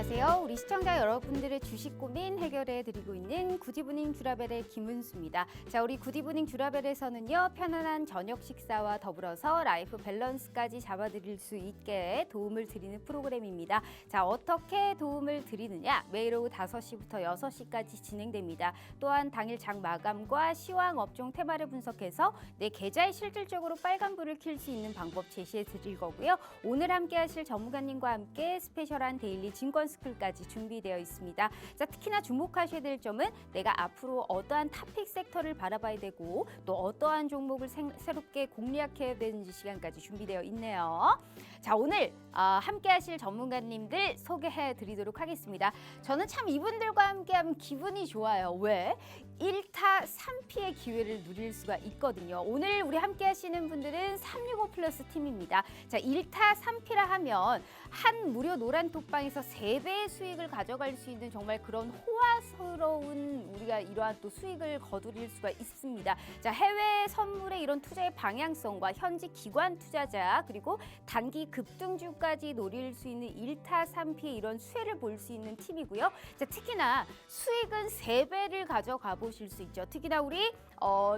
안녕하세요. 우리 시청자 여러분들의 주식 고민 해결해 드리고 있는 굿이브닝 주라벨의 김은수입니다. 자, 우리 굿이브닝 주라벨에서는요, 편안한 저녁 식사와 더불어서 라이프 밸런스까지 잡아드릴 수 있게 도움을 드리는 프로그램입니다. 자, 어떻게 도움을 드리느냐? 매일 오후 5시부터 6시까지 진행됩니다. 또한 당일 장 마감과 시황 업종 테마를 분석해서 내 계좌에 실질적으로 빨간불을 켤 수 있는 방법 제시해 드릴 거고요. 오늘 함께 하실 전문가님과 함께 스페셜한 데일리 증권 스쿨까지 준비되어 있습니다. 자, 특히나 주목하셔야 될 점은 내가 앞으로 어떠한 탑픽 섹터를 바라봐야 되고 또 어떠한 종목을 새롭게 공략해야 되는지 시간까지 준비되어 있네요. 자, 오늘 함께 하실 전문가님들 소개해 드리도록 하겠습니다. 저는 참 이분들과 함께하면 기분이 좋아요. 왜? 1타 3피의 기회를 누릴 수가 있거든요. 오늘 우리 함께 하시는 분들은 365 플러스 팀입니다. 자, 1타 3피라 하면 한 무료 노란 톡방에서 3배의 수익을 가져갈 수 있는 정말 그런 호화스러운 우리가 이러한 또 수익을 거두릴 수가 있습니다. 자, 해외 선물의 이런 투자의 방향성과 현지 기관 투자자 그리고 단기 급등주까지 노릴 수 있는 1타 3피의 이런 수혜를 볼 수 있는 팀이고요. 자, 특히나 수익은 3배를 가져가 보실 수 있죠. 특히나 우리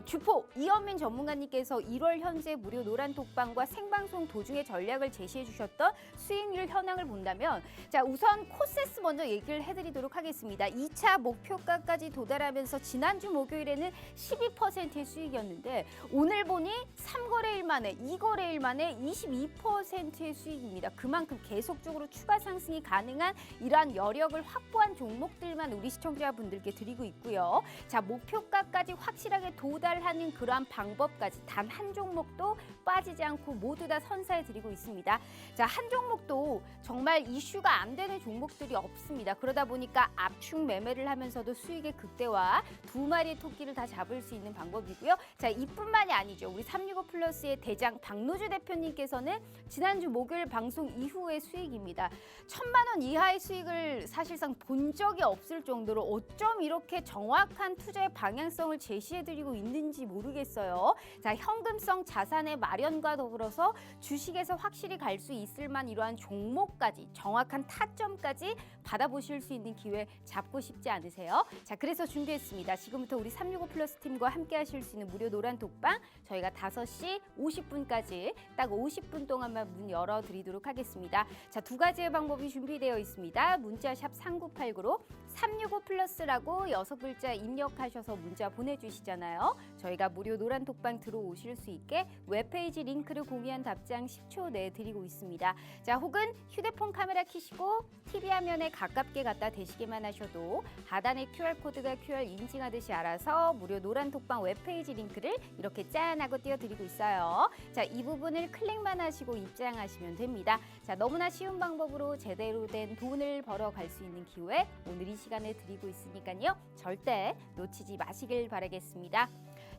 주포 이현민 전문가님께서 1월 현재 무료 노란 톡방과 생방송 도중에 전략을 제시해 주셨던 수익률 현황을 본다면, 자, 우선 코세스 먼저 얘기를 해드리도록 하겠습니다. 2차 목표가까지 도달하면서 지난주 목요일에는 12%의 수익이었는데 오늘 보니 3거래일 만에 2거래일 만에 22%의 수익입니다. 그만큼 계속적으로 추가 상승이 가능한 이러한 여력을 확보한 종목들만 우리 시청자분들께 드리고 있고요. 자, 목표가까지 확실하게 도달하는 그러한 방법까지 단 한 종목도 빠지지 않고 모두 다 선사해 드리고 있습니다. 자, 한 종목도 정말 이슈가 안 되는 종목들이 없습니다. 그러다 보니까 압축 매매를 하면서도 수익의 극대화, 2마리의 토끼를 다 잡을 수 있는 방법이고요. 자, 이뿐만이 아니죠. 우리 365 플러스의 대장 박노주 대표님께서는 지난주 목요일 방송 이후의 수익입니다. 1,000만 원 이하의 수익을 사실상 본 적이 없을 정도로 어쩜 이렇게 정확한 투자의 방향성을 제시해드리고 있는지 모르겠어요. 자, 현금성 자산의 마련과 더불어서 주식에서 확실히 갈 수 있을 만 이러한 종목까지 정확한 타점까지 받아보실 수 있는 기회 잡고 싶지 않으세요? 자, 그래서 준비했습니다. 지금부터 우리 365 플러스 팀과 함께 하실 수 있는 무료 노란 독방 저희가 5시 50분까지 딱 50분 동안만 문 열어드리도록 하겠습니다. 자, 2가지의 방법이 준비되어 있습니다. 문자 샵 3989로 365 플러스라고 6글자 입력하셔서 문자 보내주시잖아요. 저희가 무료 노란 톡방 들어오실 수 있게 웹페이지 링크를 공유한 답장 10초 내에 드리고 있습니다. 자, 혹은 휴대폰 카메라 켜시고 TV 화면에 가깝게 갖다 대시기만 하셔도 하단에 QR코드가 QR 인증하듯이 알아서 무료 노란 톡방 웹페이지 링크를 이렇게 짠하고 띄워드리고 있어요. 자, 이 부분을 클릭만 하시고 입장하시면 됩니다. 자, 너무나 쉬운 방법으로 제대로 된 돈을 벌어갈 수 있는 기회 오늘 이 시간에 드리고 있으니까요. 절대 놓치지 마시길 바라겠습니다.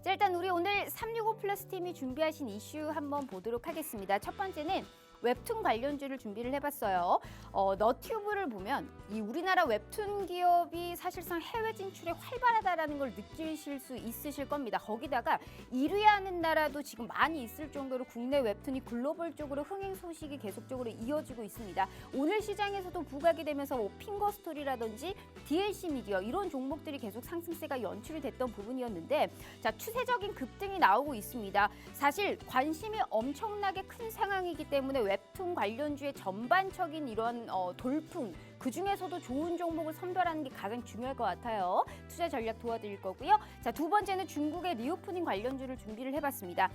자, 일단 우리 오늘 365 플러스 팀이 준비하신 이슈 한번 보도록 하겠습니다. 첫 번째는 웹툰 관련주를 준비를 해봤어요. 너튜브를 보면 이 우리나라 웹툰 기업이 사실상 해외 진출에 활발하다라는 걸 느끼실 수 있으실 겁니다. 거기다가 1위 하는 나라도 지금 많이 있을 정도로 국내 웹툰이 글로벌적으로 흥행 소식이 계속적으로 이어지고 있습니다. 오늘 시장에서도 부각이 되면서 핑거스토리라든지 DLC 미디어 이런 종목들이 계속 상승세가 연출이 됐던 부분이었는데, 자, 추세적인 급등이 나오고 있습니다. 사실 관심이 엄청나게 큰 상황이기 때문에 웹툰 관련주의 전반적인 이런 돌풍, 그중에서도 좋은 종목을 선별하는 게 가장 중요할 것 같아요. 투자 전략 도와드릴 거고요. 자, 2번째는 중국의 리오프닝 관련주를 준비를 해봤습니다.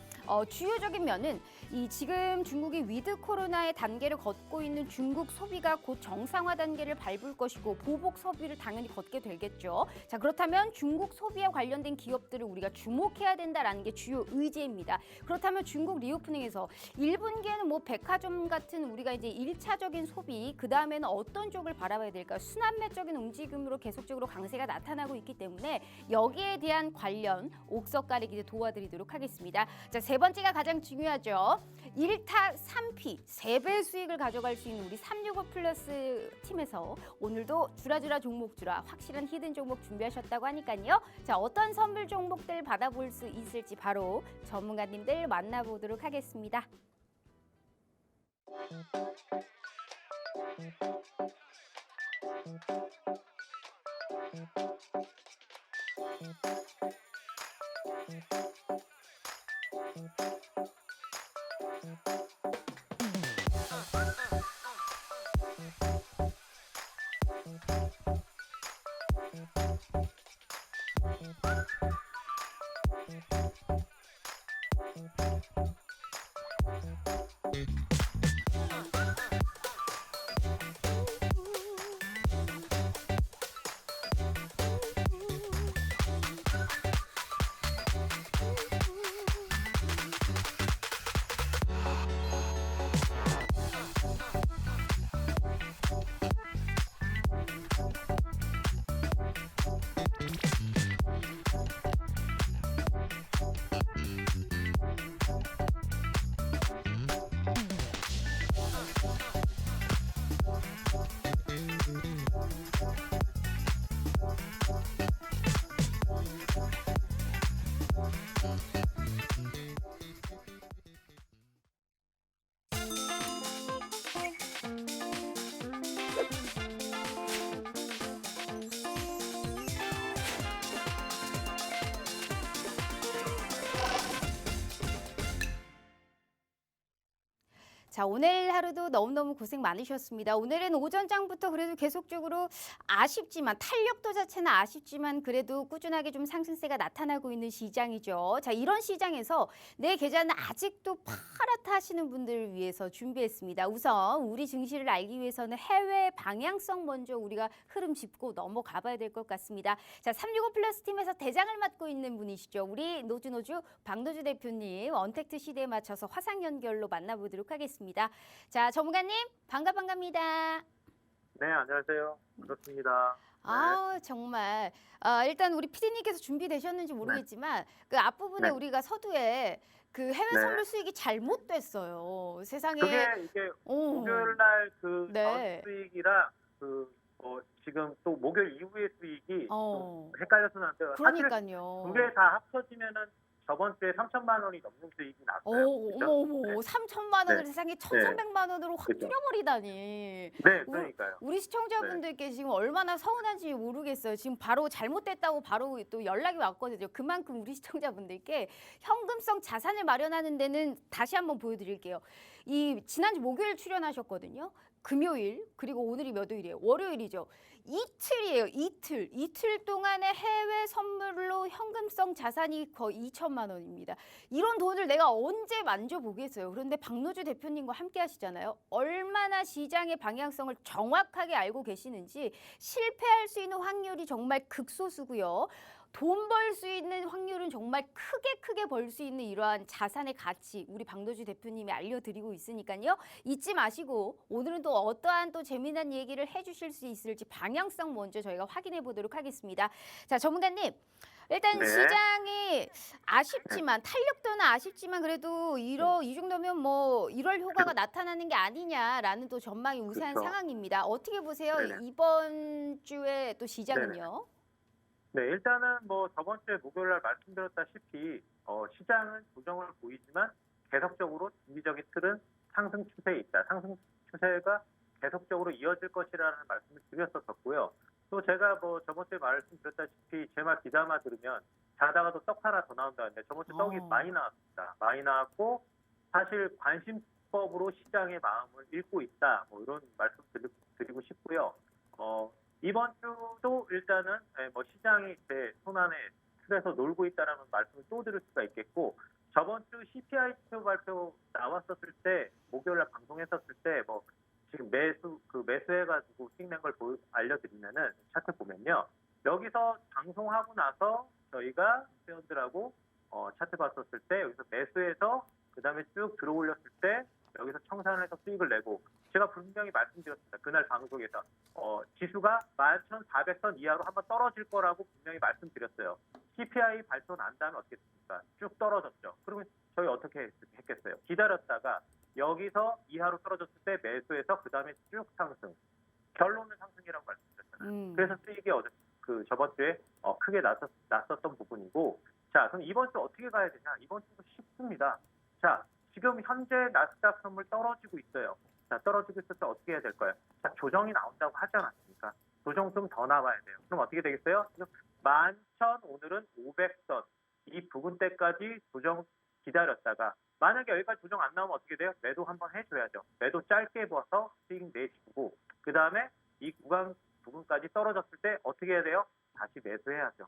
주요적인 면은 지금 중국이 위드 코로나의 단계를 걷고 있는 중국 소비가 곧 정상화 단계를 밟을 것이고 보복 소비를 당연히 걷게 되겠죠. 자, 그렇다면 중국 소비에 관련된 기업들을 우리가 주목해야 된다라는 게 주요 의제입니다. 그렇다면 중국 리오프닝에서 1분기에는 뭐 백화점 같은 우리가 이제 1차적인 소비, 그 다음에는 어떤 쪽을 바라봐야 될까요? 순환매적인 움직임으로 계속적으로 강세가 나타나고 있기 때문에 여기에 대한 관련 옥석 가리기 도와드리도록 하겠습니다. 자, 3번째가 가장 중요하죠. 1타 3피 3배 수익을 가져갈 수 있는 우리 365 플러스 팀에서 오늘도 주라주라 종목 주라 확실한 히든 종목 준비하셨다고 하니까요. 자, 어떤 선물 종목들 받아볼 수 있을지 바로 전문가님들 만나보도록 하겠습니다. 자, 오늘 하루도 너무너무 고생 많으셨습니다. 오늘은 오전장부터 그래도 계속적으로 아쉽지만 탄력도 자체는 아쉽지만 그래도 꾸준하게 좀 상승세가 나타나고 있는 시장이죠. 자, 이런 시장에서 내 계좌는 아직도 파랗다 하시는 분들을 위해서 준비했습니다. 우선 우리 증시를 알기 위해서는 해외 방향성 먼저 우리가 흐름 짚고 넘어가 봐야 될 것 같습니다. 자, 365 플러스 팀에서 대장을 맡고 있는 분이시죠. 우리 노주 박노주 대표님 언택트 시대에 맞춰서 화상 연결로 만나보도록 하겠습니다. 자, 전문가님 반갑습니다. 네, 안녕하세요. 반갑습니다. 네, 정말 일단 우리 피디님께서 준비되셨는지 모르겠지만 그 앞부분에 네, 우리가 서두에 그 해외 네. 선물 수익이 잘못됐어요. 세상에. 그게 이게 어, 목요일 날 그 네. 수익이랑 지금 또 목요일 이후의 수익이 어, 좀 헷갈려서는 안 돼요. 사실 그러니까요. 두 개 다 합쳐지면은 저번 주에 3천만 원이 넘는 수익이 났어요. 그죠? 네, 어머, 3천만 원을 네, 세상에 네, 1,300만 원으로 확 그죠. 줄여버리다니. 네, 우리, 그러니까요. 우리 시청자분들께 지금 얼마나 서운한지 모르겠어요. 지금 바로 잘못됐다고 바로 또 연락이 왔거든요. 그만큼 우리 시청자분들께 현금성 자산을 마련하는 데는 다시 한번 보여드릴게요. 이 지난주 목요일 출연하셨거든요. 금요일 그리고 오늘이 몇 요일이에요? 월요일이죠. 이틀이에요. 이틀 동안의 해외 선물로 현금성 자산이 거의 2천만 원입니다. 이런 돈을 내가 언제 만져보겠어요. 그런데 박노주 대표님과 함께 하시잖아요. 얼마나 시장의 방향성을 정확하게 알고 계시는지 실패할 수 있는 확률이 정말 극소수고요. 돈 벌 수 있는 확률은 정말 크게 벌 수 있는 이러한 자산의 가치 우리 박노주 대표님이 알려드리고 있으니까요. 잊지 마시고 오늘은 또 어떠한 또 재미난 얘기를 해주실 수 있을지 방향성 먼저 저희가 확인해 보도록 하겠습니다. 자, 전문가님. 일단 네, 시장이 아쉽지만 탄력도는 아쉽지만 그래도 이 정도면 뭐 1월 효과가 나타나는 게 아니냐라는 또 전망이 우세한 그렇죠. 상황입니다. 어떻게 보세요? 네네. 이번 주에 또 네네. 시장은요? 네, 일단은 뭐 저번 주에 목요일 날 말씀드렸다시피 시장은 조정을 보이지만 계속적으로 중기적인 틀은 상승 추세에 있다. 상승 추세가 계속적으로 이어질 것이라는 말씀을 드렸었고요. 또 제가 뭐 저번 주에 말씀드렸다시피 제 말 귀담아 들으면 자다가도 떡 하나 더 나온다는데 저번 주 떡이 어. 많이 나왔습니다. 많이 나왔고 사실 관심법으로 시장의 마음을 읽고 있다. 뭐 이런 말씀 드리고 싶고요. 이번 주도 일단은 뭐 시장이 제 손안에 틀에서 놀고 있다는 말씀을 또 드릴 수가 있겠고 저번 주 CPI 지표 발표 나왔었을 때 목요일날 방송했었을 때 뭐 지금 매수해가지고 수익 낸 걸 알려드리면은 차트 보면요 여기서 방송하고 나서 저희가 회원들하고 차트 봤었을 때 여기서 매수해서 그 다음에 쭉 들어올렸을 때 여기서 청산을 해서 수익을 내고 제가 분명히 말씀드렸습니다. 그날 방송에서 지수가 11,400선 이하로 한번 떨어질 거라고 분명히 말씀드렸어요. CPI 발표 난 다음에 어떻게 됐습니까? 쭉 떨어졌죠. 그러면 저희 어떻게 했겠어요? 기다렸다가 여기서 이하로 떨어졌을 때 매수해서 그 다음에 쭉 상승. 결론은 상승이라고 말씀드렸잖아요. 그래서 수익이 저번 주에 크게 났었던 부분이고 자 그럼 이번 주 어떻게 가야 되냐? 이번 주도 쉽습니다. 자 지금 현재 나스닥 선물 떨어지고 있어요. 자, 떨어지고 있을 때 어떻게 해야 될까요? 자, 조정이 나온다고 하지 않았습니까? 조정 좀 더 나와야 돼요. 그럼 어떻게 되겠어요? 지금 11,000 오늘은 500선 이 부근대까지 조정 기다렸다가 만약에 여기까지 조정 안 나오면 어떻게 돼요? 매도 한번 해줘야죠. 매도 짧게 봐서 수익 내주고 그 다음에 이 구간 부분까지 떨어졌을 때 어떻게 해야 돼요? 다시 매수해야죠.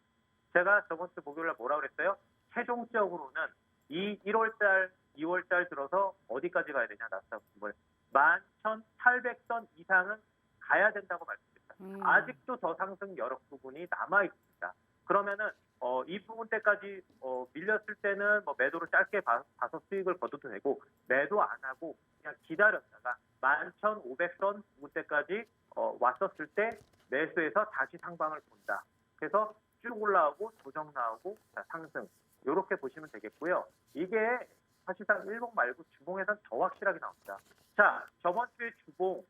제가 저번 주 목요일날 뭐라고 그랬어요? 최종적으로는 이 1월달 2월달 들어서 어디까지 가야 되냐 나스닥 11,800선 이상은 가야 된다고 말씀드렸습니다. 아직도 더 상승 여력 부분이 남아 있습니다. 그러면은 이 부분대까지 밀렸을 때는 뭐 매도를 짧게 봐서 수익을 거둬도 되고 매도 안 하고 그냥 기다렸다가 11,500선 부분대까지 왔었을 때 매수해서 다시 상방을 본다. 그래서 쭉 올라오고 조정 나오고 상승 이렇게 보시면 되겠고요. 이게 사실상 일봉 말고 주봉에서는 더 확실하게 나옵니다. 자, 저번 주에 주봉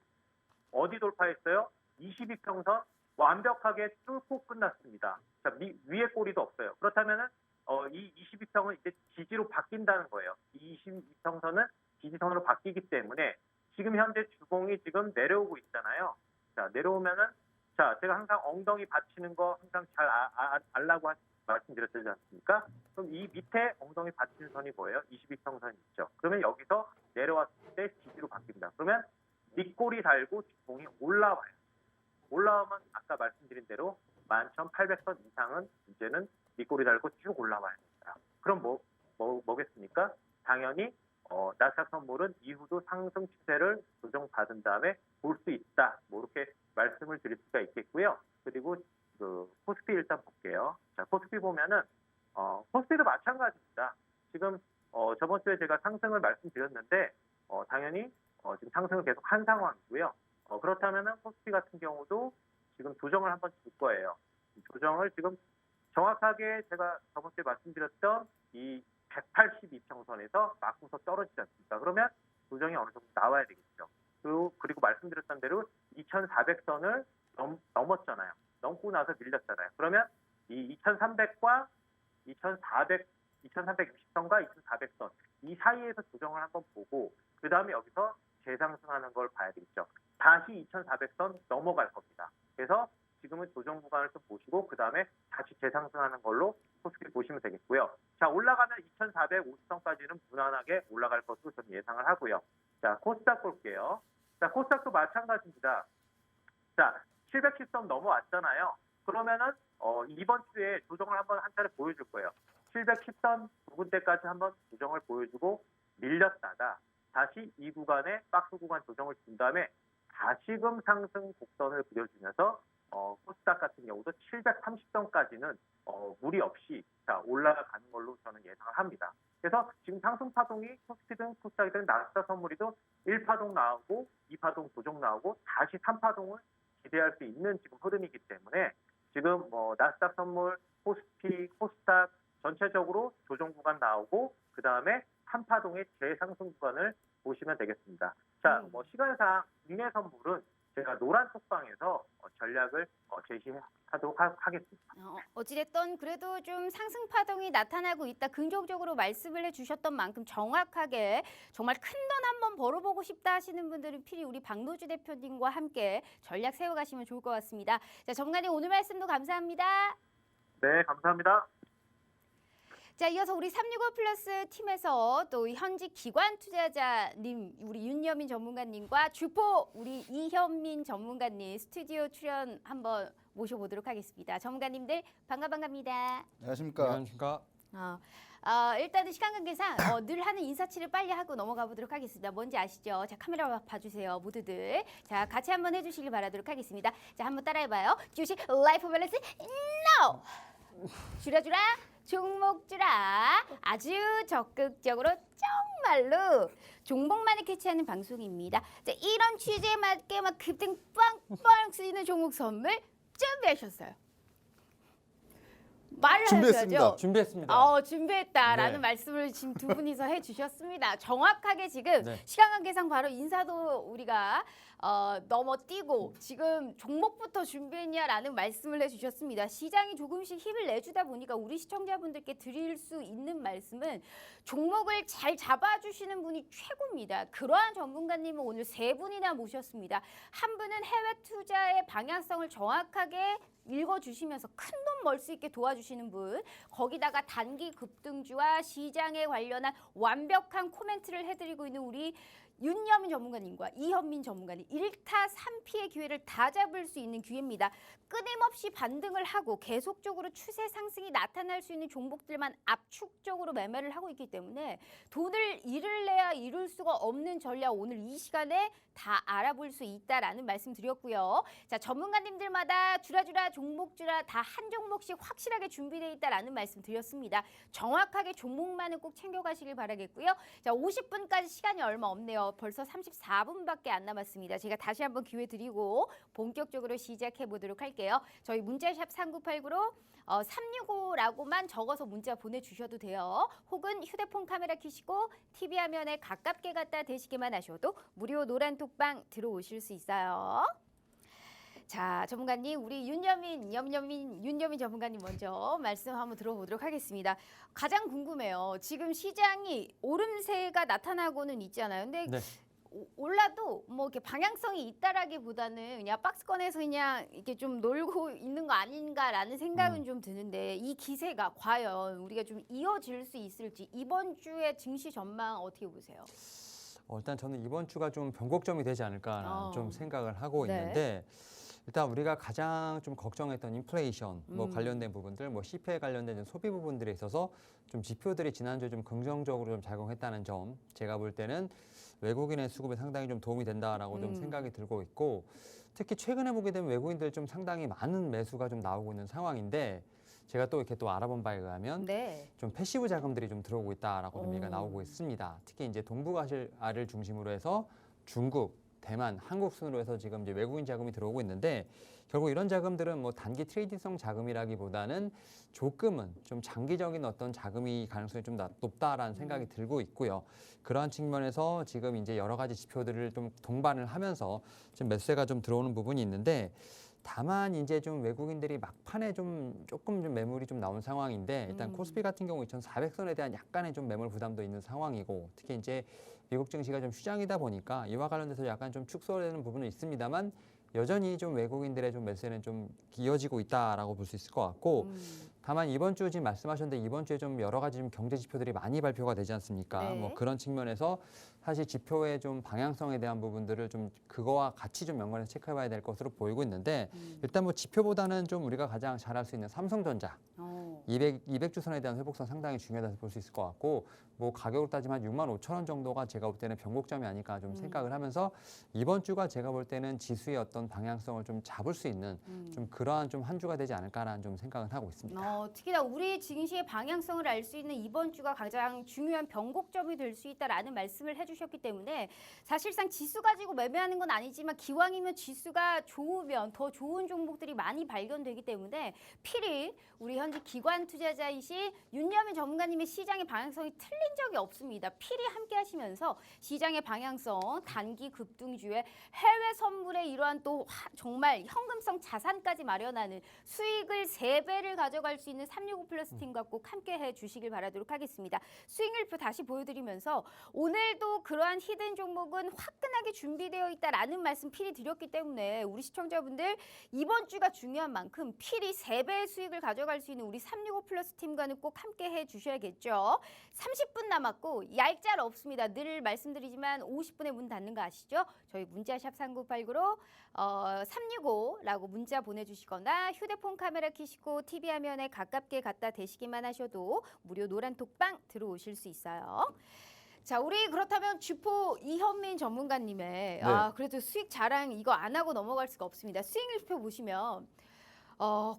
어디 돌파했어요? 22평선 완벽하게 뚫고 끝났습니다. 자, 위에 꼬리도 없어요. 그렇다면은 이 22평은 이제 지지로 바뀐다는 거예요. 이 22평선은 지지선으로 바뀌기 때문에 지금 현재 주봉이 지금 내려오고 있잖아요. 자, 내려오면은 자, 제가 항상 엉덩이 받치는 거 항상 잘 알라고 말씀드렸지 않습니까? 그럼 이 밑에 엉덩이 받치는 선이 뭐예요? 22평선이 있죠. 그러면 여기서 내려왔을 때 지지로 바뀝니다. 그러면 밑꼬리 달고 주봉이 올라와요. 올라오면 아까 말씀드린 대로 11,800선 이상은 이제는 밑꼬리 달고 쭉 올라와야 됩니다. 그럼 뭐겠습니까? 당연히 나스닥 선물은 이후도 상승 추세를 조정받은 다음에 볼 수 있다. 뭐 이렇게 말씀을 드릴 수가 있겠고요. 그리고 그 코스피 일단 볼게요. 자, 코스피 보면은 코스피도 마찬가지입니다. 지금 저번 주에 제가 상승을 말씀드렸는데 당연히 지금 상승을 계속 한 상황이고요. 그렇다면은 코스피 같은 경우도 지금 조정을 한번 줄 거예요. 이 조정을 지금 정확하게 제가 저번 주에 말씀드렸던 이 182평선에서 맞고서 떨어지지 않습니까? 그러면 조정이 어느 정도 나와야 되겠죠. 그리고 말씀드렸던 대로 2,400선을 넘었잖아요. 넘고 나서 밀렸잖아요. 그러면 이 2,300과 2,360선과 2,400선 이 사이에서 조정을 한번 보고 그 다음에 여기서 재상승하는 걸 봐야 되겠죠. 다시 2,400선 넘어갈 겁니다. 그래서 지금은 조정 구간을 좀 보시고 그 다음에 다시 재상승하는 걸로 코스피 보시면 되겠고요. 자, 올라가면 2,450선까지는 무난하게 올라갈 것으로 저는 예상을 하고요. 자, 코스닥 볼게요. 자, 코스닥도 마찬가지입니다. 자, 710선 넘어왔잖아요. 그러면은 이번 주에 조정을 한번 한 차례 보여줄 거예요. 710선 부근대까지 한번 조정을 보여주고 밀렸다가 다시 이 구간에 박스 구간 조정을 준 다음에 다시금 상승 곡선을 그려주면서 코스닥 같은 경우도 730선까지는 무리 없이 올라가는 걸로 저는 예상을 합니다. 그래서 지금 상승 파동이 코스피든 코스닥이든 나스닥 선물이도 1파동 나오고 2파동 조정 나오고 다시 3파동을 기대할 수 있는 지금 흐름이기 때문에 지금 나스닥 선물, 코스피, 코스닥 전체적으로 조정 구간 나오고 그 다음에 3파동의 재상승 구간을 보시면 되겠습니다. 자, 시간상 국내 선물은 제가 노란 톡방에서 전략을 제시하도록 하겠습니다. 어찌됐든 그래도 좀 상승 파동이 나타나고 있다. 긍정적으로 말씀을 해주셨던 만큼 정확하게 정말 큰 돈 한번 벌어보고 싶다 하시는 분들은 필히 우리 박노주 대표님과 함께 전략 세워가시면 좋을 것 같습니다. 자, 전문가님 오늘 말씀도 감사합니다. 네, 감사합니다. 자, 이어서 우리 365 플러스 팀에서 또 현직 기관 투자자님, 우리 윤여민 전문가님과 주포 우리 이현민 전문가님 스튜디오 출연 한번 모셔보도록 하겠습니다. 전문가님들 반갑습니다. 안녕하십니까. 안녕하십니까. 일단은 시간 관계상 늘 하는 인사치를 빨리 하고 넘어가 보도록 하겠습니다. 뭔지 아시죠? 자, 카메라 봐주세요, 모두들. 자, 같이 한번 해주시길 바라도록 하겠습니다. 자, 한번 따라해봐요. 주식 라이프 밸런스 NO! 주라 종목 주라 아주 적극적으로 정말로 종목만을 캐치하는 방송입니다. 자, 이런 취지에 맞게 막 급등 빵빵 쓰이는 종목 선물 준비하셨어요. 말을 준비했습니다. 해줘야죠. 준비했습니다. 준비했다라는 네. 말씀을 지금 두 분이서 해주셨습니다. 정확하게 지금 네. 시간 관계상 바로 인사도 우리가 넘어뛰고 지금 종목부터 준비했냐라는 말씀을 해주셨습니다. 시장이 조금씩 힘을 내주다 보니까 우리 시청자분들께 드릴 수 있는 말씀은 종목을 잘 잡아주시는 분이 최고입니다. 그러한 전문가님은 오늘 세 분이나 모셨습니다. 한 분은 해외 투자의 방향성을 정확하게 읽어주시면서 큰 돈 벌 수 있게 도와주시는 분, 거기다가 단기 급등주와 시장에 관련한 완벽한 코멘트를 해드리고 있는 우리 윤여민 전문가님과 이현민 전문가님 1타 3피의 기회를 다 잡을 수 있는 기회입니다. 끊임없이 반등을 하고 계속적으로 추세 상승이 나타날 수 있는 종목들만 압축적으로 매매를 하고 있기 때문에 돈을 잃을래야 잃을 수가 없는 전략 오늘 이 시간에 다 알아볼 수 있다라는 말씀 드렸고요. 자, 전문가님들마다 주라 종목 주라 다 한 종목씩 확실하게 준비되어 있다라는 말씀 드렸습니다. 정확하게 종목만은 꼭 챙겨가시길 바라겠고요. 자, 50분까지 시간이 얼마 없네요. 벌써 34분밖에 안 남았습니다. 제가 다시 한번 기회 드리고 본격적으로 시작해 보도록 할게요. 저희 문자샵 3989로 365라고만 적어서 문자 보내주셔도 돼요. 혹은 휴대폰 카메라 켜시고 TV 화면에 가깝게 갖다 대시기만 하셔도 무료 노란 톡방 들어오실 수 있어요. 자, 전문가님, 우리 윤여민 전문가님 먼저 말씀 한번 들어보도록 하겠습니다. 가장 궁금해요. 지금 시장이 오름세가 나타나고는 있잖아요. 근데 네. 올라도 뭐 이렇게 방향성이 있다라기보다는 그냥 박스권에서 그냥 이렇게 좀 놀고 있는 거 아닌가라는 생각은 좀 드는데 이 기세가 과연 우리가 좀 이어질 수 있을지 이번 주의 증시 전망 어떻게 보세요? 일단 저는 이번 주가 좀 변곡점이 되지 않을까 좀 생각을 하고 네. 있는데 일단 우리가 가장 좀 걱정했던 인플레이션 뭐 관련된 부분들, 뭐 CPI 관련된 소비 부분들에 있어서 좀 지표들이 지난주에 좀 긍정적으로 좀 작용했다는 점, 제가 볼 때는 외국인의 수급에 상당히 좀 도움이 된다라고 좀 생각이 들고 있고, 특히 최근에 보게 되면 외국인들 좀 상당히 많은 매수가 좀 나오고 있는 상황인데, 제가 또 이렇게 또 알아본 바에 의하면 네. 좀 패시브 자금들이 좀 들어오고 있다라고 좀 얘기가 나오고 있습니다. 특히 이제 동북아시아를 중심으로 해서 중국, 대만, 한국 순으로 해서 지금 이제 외국인 자금이 들어오고 있는데, 결국 이런 자금들은 뭐 단기 트레이딩성 자금이라기보다는 조금은 좀 장기적인 어떤 자금이 가능성이 좀 높다라는 생각이 들고 있고요. 그러한 측면에서 지금 이제 여러 가지 지표들을 좀 동반을 하면서 지금 매수세가 좀 들어오는 부분이 있는데, 다만 이제 좀 외국인들이 막판에 좀 조금 좀 매물이 좀 나온 상황인데, 일단 코스피 같은 경우 2,400선에 대한 약간의 좀 매물 부담도 있는 상황이고, 특히 이제 미국 증시가 좀 휴장이다 보니까 이와 관련돼서 약간 좀 축소되는 부분은 있습니다만, 여전히 좀 외국인들의 좀 매수는 좀 이어지고 있다라고 볼 수 있을 것 같고, 다만 이번 주 지금 말씀하셨는데 이번 주에 좀 여러 가지 좀 경제 지표들이 많이 발표가 되지 않습니까? 네. 뭐 그런 측면에서 사실 지표의 좀 방향성에 대한 부분들을 좀 그거와 같이 좀 연관해서 체크해봐야 될 것으로 보이고 있는데, 일단 뭐 지표보다는 좀 우리가 가장 잘할 수 있는 삼성전자 200주선에 대한 회복선 상당히 중요하다고 볼 수 있을 것 같고, 뭐 가격으로 따지면 65,000원 정도가 제가 볼 때는 변곡점이 아닐까 좀 생각을 하면서, 이번 주가 제가 볼 때는 지수의 어떤 방향성을 좀 잡을 수 있는 좀 그러한 좀 한 주가 되지 않을까라는 좀 생각을 하고 있습니다. 특히나 우리 증시의 방향성을 알 수 있는 이번 주가 가장 중요한 변곡점이 될 수 있다라는 말씀을 해주셨기 때문에, 사실상 지수 가지고 매매하는 건 아니지만 기왕이면 지수가 좋으면 더 좋은 종목들이 많이 발견되기 때문에 필히 우리 현재 기관 투자자이신 윤여민 전문가님의 시장의 방향성이 틀린 적이 없습니다. 필히 함께 하시면서 시장의 방향성, 단기 급등주의 해외 선물의 이러한 또 정말 현금성 자산까지 마련하는 수익을 3배를 가져갈 수 있는 365 플러스 팀과 꼭 함께 해 주시길 바라도록 하겠습니다. 수익률표 다시 보여드리면서 오늘도 그러한 히든 종목은 화끈하게 준비되어 있다라는 말씀 필히 드렸기 때문에 우리 시청자분들 이번 주가 중요한 만큼 필히 3배의 수익을 가져갈 수 있는 우리 365 플러스 팀과는 꼭 함께 해 주셔야겠죠. 30분 남았고 얄짤 없습니다. 늘 말씀드리지만 50분에 문 닫는 거 아시죠? 저희 문자샵 3989로 365라고 문자 보내주시거나 휴대폰 카메라 켜시고 TV 화면에 가깝게 갖다 대시기만 하셔도 무료 노란 톡방 들어오실 수 있어요. 자, 우리 그렇다면 주포 이현민 전문가님의 그래도 수익 자랑 이거 안 하고 넘어갈 수가 없습니다. 수익률표 보시면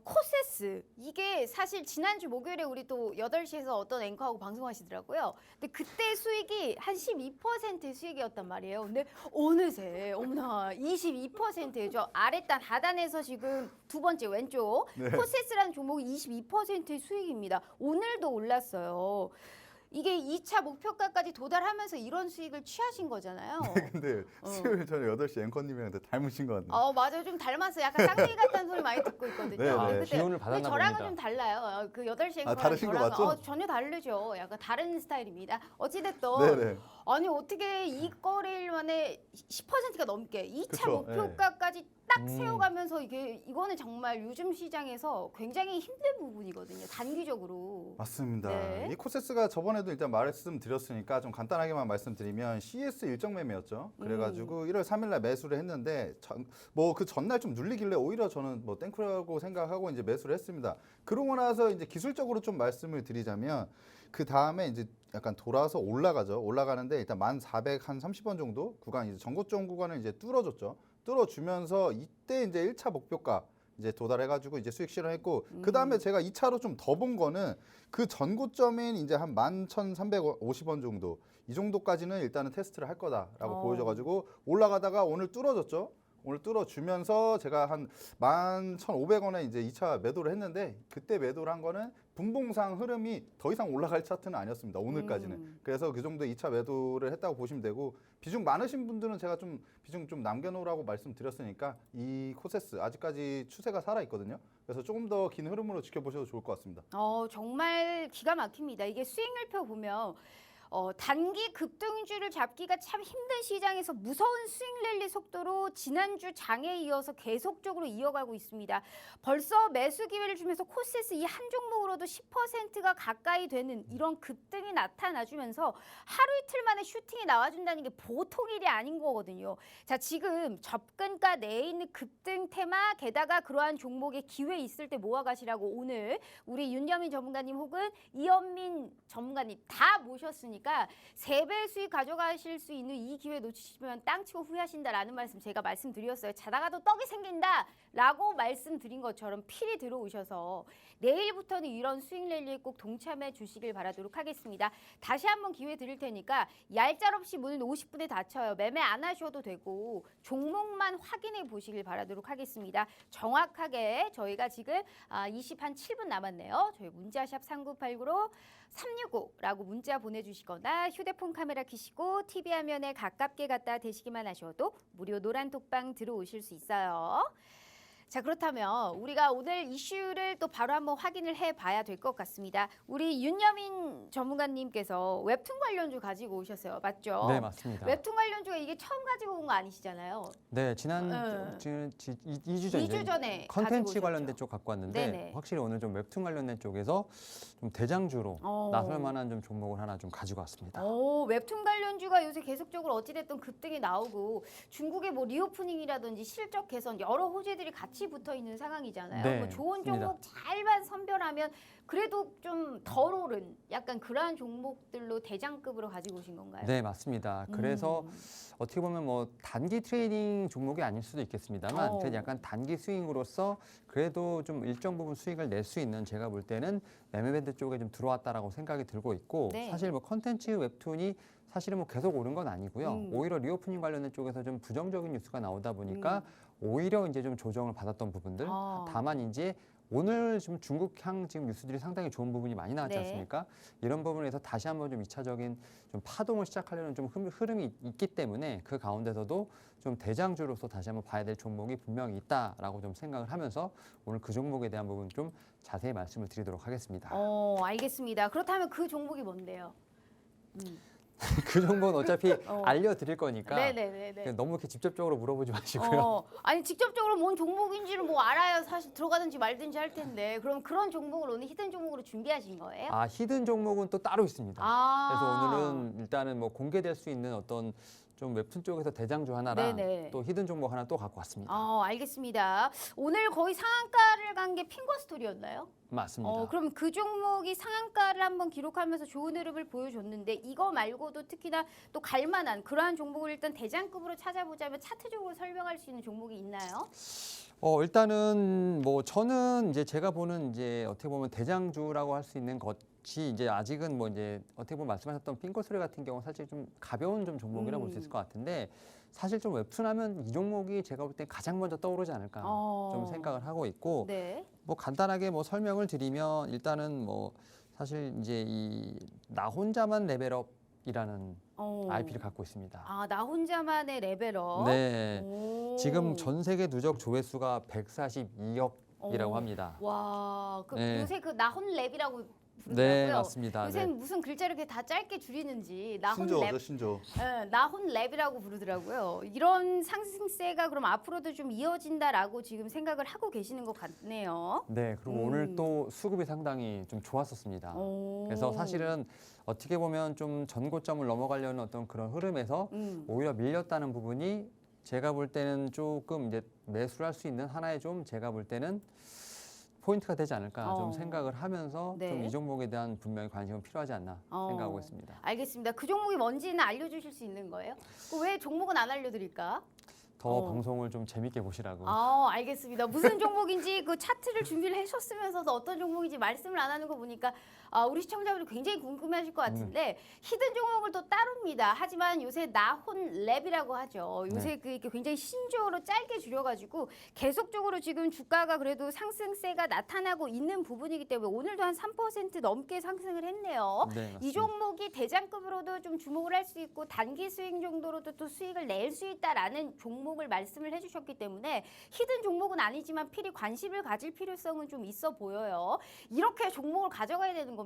코세스 이게 사실 지난주 목요일에 우리 또 8시에서 어떤 앵커하고 방송하시더라고요. 근데 그때 수익이 한 12%의 수익이었단 말이에요. 근데 어느새 어머나 22%의 저 아랫단 하단에서 지금 두 번째 왼쪽 코세스라는 종목이 22%의 수익입니다. 오늘도 올랐어요. 이게 2차 목표가까지 도달하면서 이런 수익을 취하신 거잖아요. 근데 수요일 저녁 8시 앵커님이랑 닮으신 것 같네요. 맞아요. 좀 닮았어요. 약간 쌍둥이 같다는 소리 많이 듣고 있거든요. 네, 네. 근데 기운을 받았나 저랑은 봅니다. 좀 달라요. 그 8시 앵커랑 다르신 거 저랑은 맞죠? 전혀 다르죠. 약간 다른 스타일입니다. 어찌됐든 네네. 아니 어떻게 이 거래일 만에 10%가 넘게 2차 그쵸, 목표가까지 딱 세워가면서 이거는 정말 요즘 시장에서 굉장히 힘든 부분이거든요. 단기적으로. 맞습니다. 네. 이 코세스가 저번에도 일단 말씀드렸으니까 좀 간단하게만 말씀드리면 CS 일정 매매였죠. 그래가지고 1월 3일날 매수를 했는데 뭐 그 전날 좀 눌리길래 오히려 저는 뭐 땡크라고 생각하고 이제 매수를 했습니다. 그러고 나서 이제 기술적으로 좀 말씀을 드리자면 그 다음에 이제 약간 돌아서 올라가죠. 올라가는데 일단 1430원 정도 구간 이제 전고점 구간을 이제 뚫어줬죠. 뚫어주면서 이때 이제 1차 목표가 이제 도달해가지고 이제 수익 실현했고 그 다음에 제가 2차로 좀 더 본 거는 그 전고점인 이제 한 11,350원 정도 이 정도까지는 일단은 테스트를 할 거다라고 보여져가지고 올라가다가 오늘 뚫어졌죠. 오늘 뚫어주면서 제가 한 11,500원에 이제 2차 매도를 했는데 그때 매도를 한 거는 분봉상 흐름이 더 이상 올라갈 차트는 아니었습니다. 오늘까지는. 그래서 그 정도 2차 매도를 했다고 보시면 되고 비중 많으신 분들은 제가 좀 비중 좀 남겨놓으라고 말씀드렸으니까 이 코세스 아직까지 추세가 살아있거든요. 그래서 조금 더 긴 흐름으로 지켜보셔도 좋을 것 같습니다. 정말 기가 막힙니다. 이게 수익률표 보면 단기 급등주를 잡기가 참 힘든 시장에서 무서운 스윙 랠리 속도로 지난주 장에 이어서 계속적으로 이어가고 있습니다. 벌써 매수 기회를 주면서 코스에서 이 한 종목으로도 10%가 가까이 되는 이런 급등이 나타나주면서 하루 이틀 만에 슈팅이 나와준다는 게 보통 일이 아닌 거거든요. 자, 지금 접근가 내에 있는 급등 테마 게다가 그러한 종목의 기회 있을 때 모아가시라고 오늘 우리 윤여민 전문가님 혹은 이현민 전문가님 다 모셨으니까 3배 수익 가져가실 수 있는 이 기회 놓치시면 땅치고 후회하신다라는 말씀 제가 말씀드렸어요. 자다가도 떡이 생긴다라고 말씀드린 것처럼 필히 들어오셔서 내일부터는 이런 수익 랠리에 꼭 동참해 주시길 바라도록 하겠습니다. 다시 한번 기회 드릴 테니까 얄짤없이 문은 50분에 닫혀요. 매매 안 하셔도 되고 종목만 확인해 보시길 바라도록 하겠습니다. 정확하게 저희가 지금 7분 남았네요. 저희 문자샵 3989로 365라고 문자 보내주시거나 휴대폰 카메라 켜시고 TV 화면에 가깝게 갖다 대시기만 하셔도 무료 노란 톡방 들어오실 수 있어요. 자, 그렇다면 우리가 오늘 이슈를 또 바로 한번 확인을 해봐야 될 것 같습니다. 우리 윤여민 전문가님께서 웹툰 관련주 가지고 오셨어요. 맞죠? 네, 맞습니다. 웹툰 관련주가 이게 처음 가지고 온 거 아니시잖아요. 네, 지난 네. 2주 전 2주 전에 컨텐츠 가지고 관련된 오셨죠. 쪽 갖고 왔는데 네네. 확실히 오늘 좀 웹툰 관련된 쪽에서 좀 대장주로 나설 만한 좀 종목을 하나 좀 가지고 왔습니다. 웹툰 관련주가 요새 계속적으로 어찌됐든 급등이 나오고 중국의 뭐 리오프닝이라든지 실적 개선 여러 호재들이 같이 붙어 있는 상황이잖아요. 네, 뭐 좋은 맞습니다. 종목 잘만 선별하면 그래도 좀 덜 오른 약간 그러한 종목들로 대장급으로 가지고 오신 건가요? 네, 맞습니다. 그래서 어떻게 보면 뭐 단기 트레이딩 종목이 아닐 수도 있겠습니다만 그래도 약간 단기 스윙으로서 그래도 좀 일정 부분 수익을 낼 수 있는 제가 볼 때는 매매밴드 쪽에 좀 들어왔다라고 생각이 들고 있고 네. 사실 뭐 컨텐츠 웹툰이 사실은 뭐 계속 오른 건 아니고요. 오히려 리오프닝 관련된 쪽에서 좀 부정적인 뉴스가 나오다 보니까 오히려 이제 좀 조정을 받았던 부분들. 다만 이제 오늘 좀 중국향 지금 뉴스들이 상당히 좋은 부분이 많이 나왔지 네. 않습니까? 이런 부분에서 다시 한번 좀 2차적인 좀 파동을 시작하려는 좀 흐름이 있기 때문에 그 가운데서도 좀 대장주로서 다시 한번 봐야 될 종목이 분명히 있다라고 좀 생각을 하면서 오늘 그 종목에 대한 부분 좀 자세히 말씀을 드리도록 하겠습니다. 알겠습니다. 그렇다면 그 종목이 뭔데요? 그 종목은 어차피 알려드릴 거니까 네네네. 너무 이렇게 직접적으로 물어보지 마시고요. 아니 직접적으로 뭔 종목인지를 뭐 알아야 사실 들어가든지 말든지 할 텐데 그럼 그런 종목을 오늘 히든 종목으로 준비하신 거예요? 아, 히든 종목은 또 따로 있습니다. 그래서 오늘은 일단은 뭐 공개될 수 있는 어떤 좀 웹툰 쪽에서 대장주 하나랑 네네. 또 히든 종목 하나 또 갖고 왔습니다. 알겠습니다. 오늘 거의 상한가를 간 게 핑거 스토리였나요? 맞습니다. 그럼 그 종목이 상한가를 한번 기록하면서 좋은 흐름을 보여줬는데 이거 말고도 특히나 또 갈만한 그러한 종목을 일단 대장급으로 찾아보자면 차트적으로 설명할 수 있는 종목이 있나요? 일단은 뭐 저는 이제 제가 보는 이제 어떻게 보면 대장주라고 할 수 있는 것이 이제 아직은 뭐 이제 어떻게 보면 말씀하셨던 핑거스리 같은 경우는 사실 좀 가벼운 좀 종목이라고 볼 수 있을 것 같은데 사실 좀 웹툰하면 이 종목이 제가 볼 때 가장 먼저 떠오르지 않을까 좀 생각을 하고 있고 네. 뭐 간단하게 뭐 설명을 드리면 일단은 뭐 사실 이제 이 나 혼자만 레벨업이라는 IP를 갖고 있습니다. 나 혼자만의 레벨업. 네. 지금 전 세계 누적 조회수가 142억이라고 합니다. 와, 네. 요새 그 나혼랩이라고 부르더라고요. 네, 맞습니다. 요새 네. 무슨 글자를 이렇게 다 짧게 줄이는지 신조어죠, 나혼랩, 신조어. 나혼랩이라고 부르더라고요. 이런 상승세가 그럼 앞으로도 좀 이어진다라고 지금 생각을 하고 계시는 것 같네요. 네, 그리고 오늘 또 수급이 상당히 좀 좋았었습니다. 오. 그래서 사실은 어떻게 보면 좀 전고점을 넘어가려는 어떤 그런 흐름에서 오히려 밀렸다는 부분이 제가 볼 때는 조금 이제 매수를 할 수 있는 하나의 좀 제가 볼 때는 포인트가 되지 않을까 좀 생각을 하면서 네. 좀 이 종목에 대한 분명히 관심은 필요하지 않나 생각하고 있습니다. 알겠습니다. 그 종목이 뭔지는 알려주실 수 있는 거예요? 왜 종목은 안 알려드릴까? 더 방송을 좀 재밌게 보시라고. 알겠습니다. 무슨 종목인지 그 차트를 준비를 하셨으면서도 어떤 종목인지 말씀을 안 하는 거 보니까 우리 시청자분들 굉장히 궁금해하실 것 같은데 히든 종목을 또 따릅니다. 하지만 요새 나혼랩이라고 하죠. 요새 그 굉장히 신조어로 짧게 줄여가지고 계속적으로 지금 주가가 그래도 상승세가 나타나고 있는 부분이기 때문에 오늘도 한 3% 넘게 상승을 했네요. 네, 맞습니다. 이 종목이 대장급으로도 좀 주목을 할 수 있고 단기 스윙 정도로도 또 수익을 낼 수 있다라는 종목을 말씀을 해주셨기 때문에 히든 종목은 아니지만 필히 관심을 가질 필요성은 좀 있어 보여요. 이렇게 종목을 가져가야 되는 겁니다.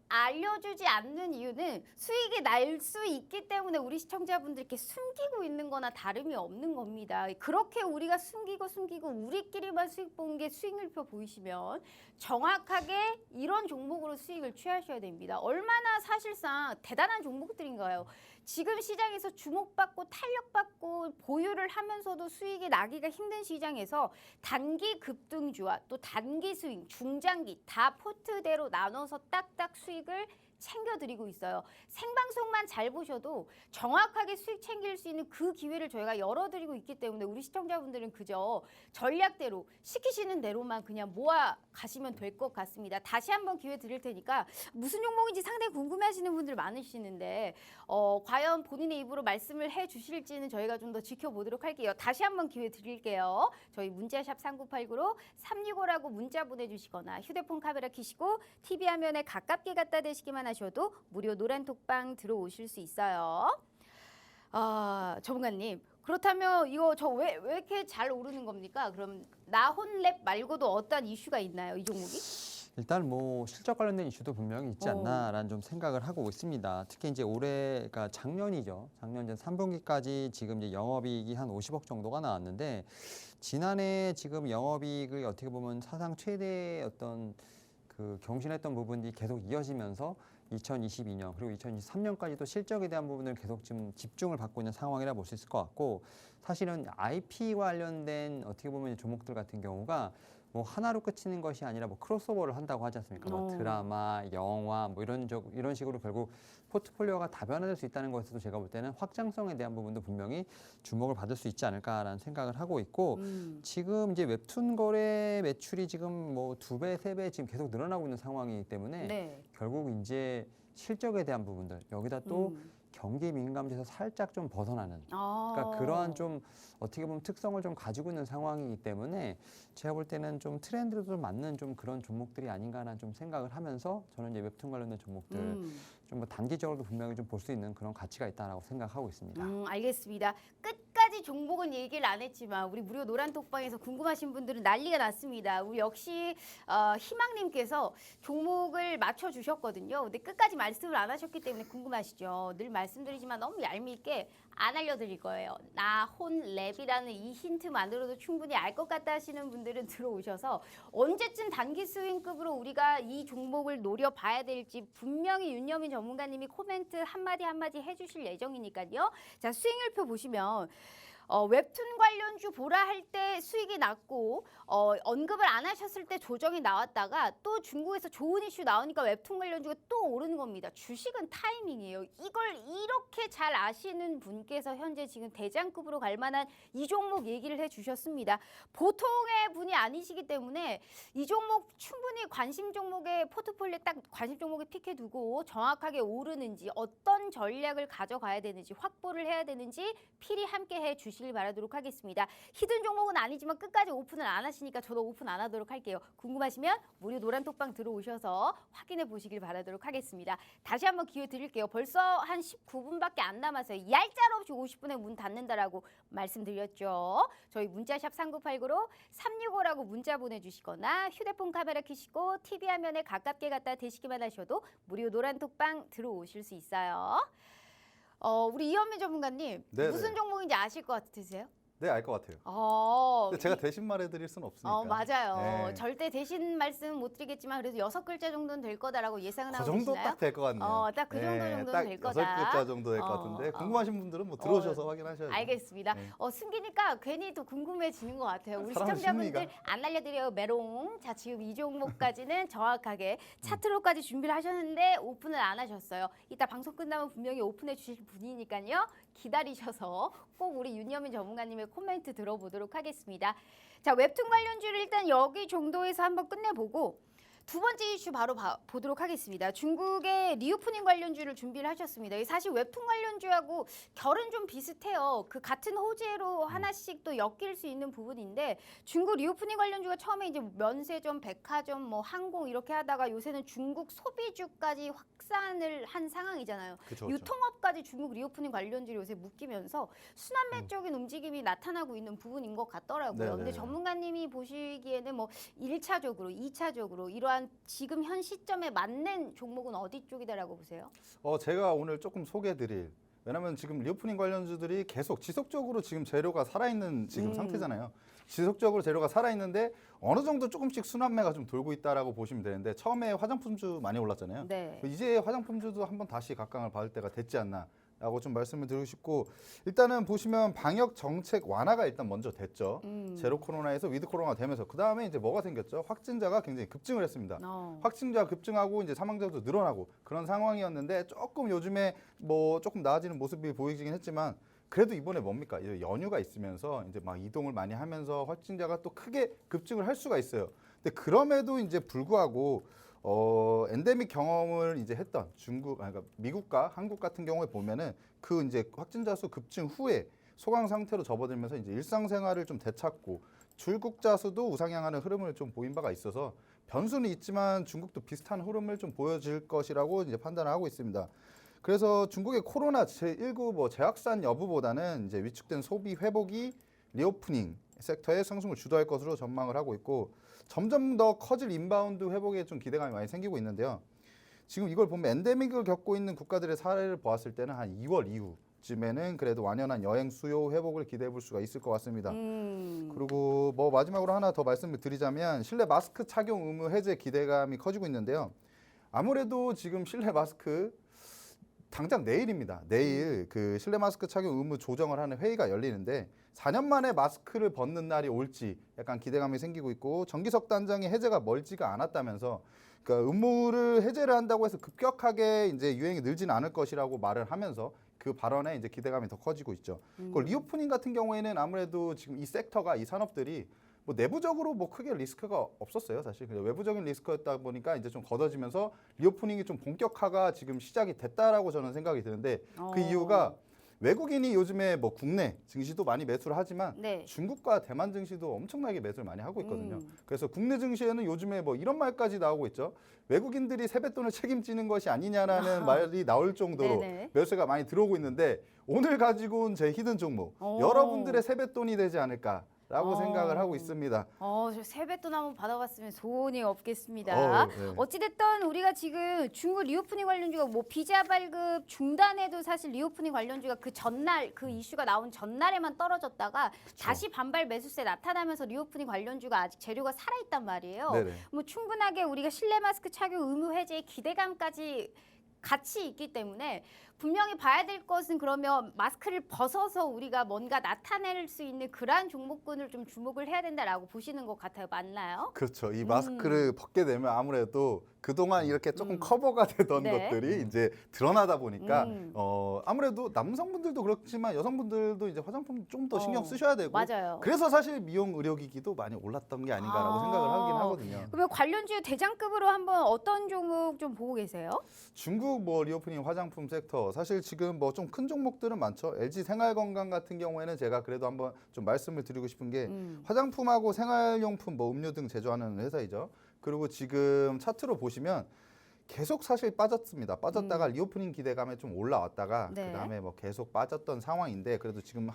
알려주지 않는 이유는 수익이 날 수 있기 때문에 우리 시청자분들께 숨기고 있는 거나 다름이 없는 겁니다. 그렇게 우리가 숨기고 우리끼리만 수익 본 게 수익률표 보이시면 정확하게 이런 종목으로 수익을 취하셔야 됩니다. 얼마나 사실상 대단한 종목들인가요? 지금 시장에서 주목받고 탄력받고 보유를 하면서도 수익이 나기가 힘든 시장에서 단기 급등주와 또 단기 스윙, 중장기 다 포트대로 나눠서 딱딱 수익을 챙겨드리고 있어요. 생방송만 잘 보셔도 정확하게 수익 챙길 수 있는 그 기회를 저희가 열어드리고 있기 때문에 우리 시청자분들은 그저 전략대로 시키시는 대로만 그냥 모아 가시면 될 것 같습니다. 다시 한번 기회 드릴 테니까 무슨 종목인지 상당히 궁금해하시는 분들 많으시는데 과연 본인의 입으로 말씀을 해주실지는 저희가 좀 더 지켜보도록 할게요. 다시 한번 기회 드릴게요. 저희 문자샵 3989로 365라고 문자 보내주시거나 휴대폰 카메라 켜시고 TV 화면에 가깝게 갖다 대시기만 하셔도 무료 노란 톡방 들어오실 수 있어요. 전문가님, 그렇다면 이거 저 왜 이렇게 잘 오르는 겁니까? 그럼 나혼랩 말고도 어떤 이슈가 있나요, 이 종목이? 일단 뭐 실적 관련된 이슈도 분명히 있지 않나라는 좀 생각을 하고 있습니다. 특히 이제 올해, 그러니까 작년이죠. 작년 전 3분기까지 지금 이제 영업이익이 한 50억 정도가 나왔는데 지난해 지금 영업이익을 어떻게 보면 사상 최대 어떤 그 경신했던 부분이 계속 이어지면서 2022년 그리고 2023년까지도 실적에 대한 부분을 계속 좀 집중을 받고 있는 상황이라 볼 수 있을 것 같고 사실은 IP 관련된 어떻게 보면 종목들 같은 경우가 뭐 하나로 그치는 것이 아니라 뭐 크로스오버를 한다고 하지 않습니까? 뭐 드라마, 영화 뭐 이런 식으로 결국 포트폴리오가 다변화될 수 있다는 것에서도 제가 볼 때는 확장성에 대한 부분도 분명히 주목을 받을 수 있지 않을까라는 생각을 하고 있고 지금 이제 웹툰 거래 매출이 지금 뭐 2배, 3배 지금 계속 늘어나고 있는 상황이기 때문에 네. 결국 이제 실적에 대한 부분들 여기다 또 경기 민감지에서 살짝 좀 벗어나는 그러니까 그러한 좀 어떻게 보면 특성을 좀 가지고 있는 상황이기 때문에 제가 볼 때는 좀 트렌드도 맞는 좀 그런 종목들이 아닌가라는 좀 생각을 하면서 저는 이제 웹툰 관련된 종목들 좀 뭐 단기적으로도 분명히 좀 볼 수 있는 그런 가치가 있다라고 생각하고 있습니다. 알겠습니다. 끝까지 종목은 얘기를 안 했지만 우리 무료 노란 톡방에서 궁금하신 분들은 난리가 났습니다. 우리 역시 희망님께서 종목을 맞춰주셨거든요. 근데 끝까지 말씀을 안 하셨기 때문에 궁금하시죠. 늘 말씀드리지만 너무 얄밉게 안 알려드릴 거예요. 나혼랩이라는 이 힌트만으로도 충분히 알 것 같다 하시는 분들은 들어오셔서 언제쯤 단기 스윙급으로 우리가 이 종목을 노려봐야 될지 분명히 윤여민 전문가님이 코멘트 한마디 해주실 예정이니까요. 자, 수익률표 보시면 웹툰 관련주 보라 할 때 수익이 났고 언급을 안 하셨을 때 조정이 나왔다가 또 중국에서 좋은 이슈 나오니까 웹툰 관련주가 또 오르는 겁니다. 주식은 타이밍이에요. 이걸 이렇게 잘 아시는 분께서 현재 지금 대장급으로 갈 만한 이 종목 얘기를 해주셨습니다. 보통의 분이 아니시기 때문에 이 종목 충분히 관심 종목의 포트폴리오에 딱 관심 종목에 픽해두고 정확하게 오르는지 어떤 전략을 가져가야 되는지 확보를 해야 되는지 필히 함께 해주시길 바라도록 하겠습니다. 히든 종목은 아니지만 끝까지 오픈을 안 하시니까 저도 오픈 안 하도록 할게요. 궁금하시면 무료 노란 톡방 들어오셔서 확인해 보시길 바라도록 하겠습니다. 다시 한번 기회 드릴게요. 벌써 한 19분밖에 안 남았어요. 얄짤없이 50분에 문 닫는다라고 말씀드렸죠. 저희 문자샵 3989로 365라고 문자 보내주시거나 휴대폰 카메라 켜시고 TV 화면에 가깝게 갖다 대시기만 하셔도 무료 노란 톡방 들어오실 수 있어요. 우리 이현민 전문가님 네네. 무슨 종목인지 아실 것 같으세요? 네, 알 것 같아요. 근데 제가 대신 말해드릴 수는 없으니까. 맞아요. 네. 절대 대신 말씀 못 드리겠지만 그래도 6글자 정도는 될 거다라고 예상은 그 하고 정도 계시나요? 딱 될 것 같네요. 딱 그 정도 정도는 딱 될 거다. 6글자 정도 될 것 같은데 궁금하신 분들은 뭐 들어오셔서 확인하셔야죠. 알겠습니다. 네. 숨기니까 괜히 더 궁금해지는 것 같아요. 우리 사람 시청자분들 심리가. 안 알려드려요. 메롱. 자, 지금 이 종목까지는 정확하게 차트로까지 준비를 하셨는데 오픈을 안 하셨어요. 이따 방송 끝나면 분명히 오픈해 주실 분이니까요. 기다리셔서 꼭 우리 윤여민 전문가님의 코멘트 들어보도록 하겠습니다. 자, 웹툰 관련주를 일단 여기 정도에서 한번 끝내보고 두 번째 이슈 바로 보도록 하겠습니다. 중국의 리오프닝 관련주를 준비를 하셨습니다. 사실 웹툰 관련주하고 결은 좀 비슷해요. 그 같은 호재로 하나씩 또 엮일 수 있는 부분인데 중국 리오프닝 관련주가 처음에 이제 면세점, 백화점, 뭐 항공 이렇게 하다가 요새는 중국 소비주까지 확산을 한 상황이잖아요. 그쵸. 유통업까지 중국 리오프닝 관련주를 요새 묶이면서 순환매적인 움직임이 나타나고 있는 부분인 것 같더라고요. 네네. 근데 전문가님이 보시기에는 뭐 1차적으로, 2차적으로 이러한 보니까 지금 현 시점에 맞는 종목은 어디 쪽이다라고 보세요? 제가 오늘 조금 소개해드릴, 왜냐면 지금 리오프닝 관련주들이 계속 지속적으로 지금 재료가 살아있는 지금 상태잖아요. 지속적으로 재료가 살아있는데 어느 정도 조금씩 순환매가 좀 돌고 있다라고 보시면 되는데, 처음에 화장품주 많이 올랐잖아요. 네. 이제 화장품주도 한번 다시 각광을 받을 때가 됐지 않나 라고 좀 말씀을 드리고 싶고, 일단은 보시면 방역 정책 완화가 일단 먼저 됐죠. 제로 코로나에서 위드 코로나 되면서 그 다음에 이제 뭐가 생겼죠? 확진자가 굉장히 급증을 했습니다. 확진자 급증하고 이제 사망자도 늘어나고 그런 상황이었는데, 조금 요즘에 뭐 조금 나아지는 모습이 보이긴 했지만, 그래도 이번에 뭡니까? 이제 연휴가 있으면서 이제 막 이동을 많이 하면서 확진자가 또 크게 급증을 할 수가 있어요. 근데 그럼에도 이제 불구하고 엔데믹 경험을 이제 했던 중국, 그러니까 미국과 한국 같은 경우에 보면은 그 이제 확진자 수 급증 후에 소강 상태로 접어들면서 이제 일상생활을 좀 되찾고 출국자 수도 우상향하는 흐름을 좀 보인 바가 있어서, 변수는 있지만 중국도 비슷한 흐름을 좀 보여질 것이라고 이제 판단을 하고 있습니다. 그래서 중국의 코로나 제19 뭐 재확산 여부보다는 이제 위축된 소비 회복이 리오프닝 섹터의 상승을 주도할 것으로 전망을 하고 있고, 점점 더 커질 인바운드 회복에 좀 기대감이 많이 생기고 있는데요. 지금 이걸 보면 엔데믹을 겪고 있는 국가들의 사례를 보았을 때는 한 2월 이후쯤에는 그래도 완연한 여행 수요 회복을 기대해 볼 수가 있을 것 같습니다. 그리고 뭐 마지막으로 하나 더 말씀을 드리자면, 실내 마스크 착용 의무 해제 기대감이 커지고 있는데요. 아무래도 지금 실내 마스크 당장 내일입니다. 내일 그 실내 마스크 착용 의무 조정을 하는 회의가 열리는데, 4년 만에 마스크를 벗는 날이 올지 약간 기대감이 생기고 있고, 정기석 단장의 해제가 멀지가 않았다면서, 그러니까 의무를 해제를 한다고 해서 급격하게 이제 유행이 늘지는 않을 것이라고 말을 하면서 그 발언에 이제 기대감이 더 커지고 있죠. 그 리오프닝 같은 경우에는 아무래도 지금 이 섹터가, 이 산업들이 뭐 내부적으로 뭐 크게 리스크가 없었어요, 사실. 외부적인 리스크였다 보니까 이제 좀 걷어지면서 리오프닝이 좀 본격화가 지금 시작이 됐다라고 저는 생각이 드는데, 그 이유가 외국인이 요즘에 뭐 국내 증시도 많이 매수를 하지만 네. 중국과 대만 증시도 엄청나게 매수를 많이 하고 있거든요. 그래서 국내 증시에는 요즘에 뭐 이런 말까지 나오고 있죠. 외국인들이 세뱃돈을 책임지는 것이 아니냐라는 말이 나올 정도로 네네. 매수가 많이 들어오고 있는데, 오늘 가지고 온 제 히든 종목, 여러분들의 세뱃돈이 되지 않을까라고 생각을 하고 있습니다. 저 세뱃돈 한번 받아봤으면 소원이 없겠습니다. 네. 어찌됐든 우리가 지금 중국 리오프닝 관련주가 뭐 비자 발급 중단에도 사실 리오프닝 관련주가 그 전날, 그 이슈가 나온 전날에만 떨어졌다가 다시 반발 매수세 나타나면서 리오프닝 관련주가 아직 재료가 살아있단 말이에요. 네네. 뭐 충분하게 우리가 실내 마스크 착용 의무 해제의 기대감까지 같이 있기 때문에 분명히 봐야 될 것은, 그러면 마스크를 벗어서 우리가 뭔가 나타낼 수 있는 그러한 종목군을 좀 주목을 해야 된다라고 보시는 것 같아요. 맞나요? 그렇죠. 이 마스크를 벗게 되면 아무래도 그동안 이렇게 조금 커버가 되던 네. 것들이 이제 드러나다 보니까 아무래도 남성분들도 그렇지만 여성분들도 이제 화장품 좀 더 신경 쓰셔야 되고, 맞아요. 그래서 사실 미용 의료기기도 많이 올랐던 게 아닌가라고 생각을 하긴 하거든요. 그러면 관련주 대장급으로 한번 어떤 종목 좀 보고 계세요? 중국 뭐 리오프닝 화장품 섹터, 사실 지금 뭐 좀 큰 종목들은 많죠. LG 생활건강 같은 경우에는 제가 그래도 한번 좀 말씀을 드리고 싶은 게, 화장품하고 생활용품 뭐 음료 등 제조하는 회사이죠. 그리고 지금 차트로 보시면 계속 사실 빠졌습니다. 빠졌다가 리오프닝 기대감에 좀 올라왔다가 네. 그다음에 뭐 계속 빠졌던 상황인데, 그래도 지금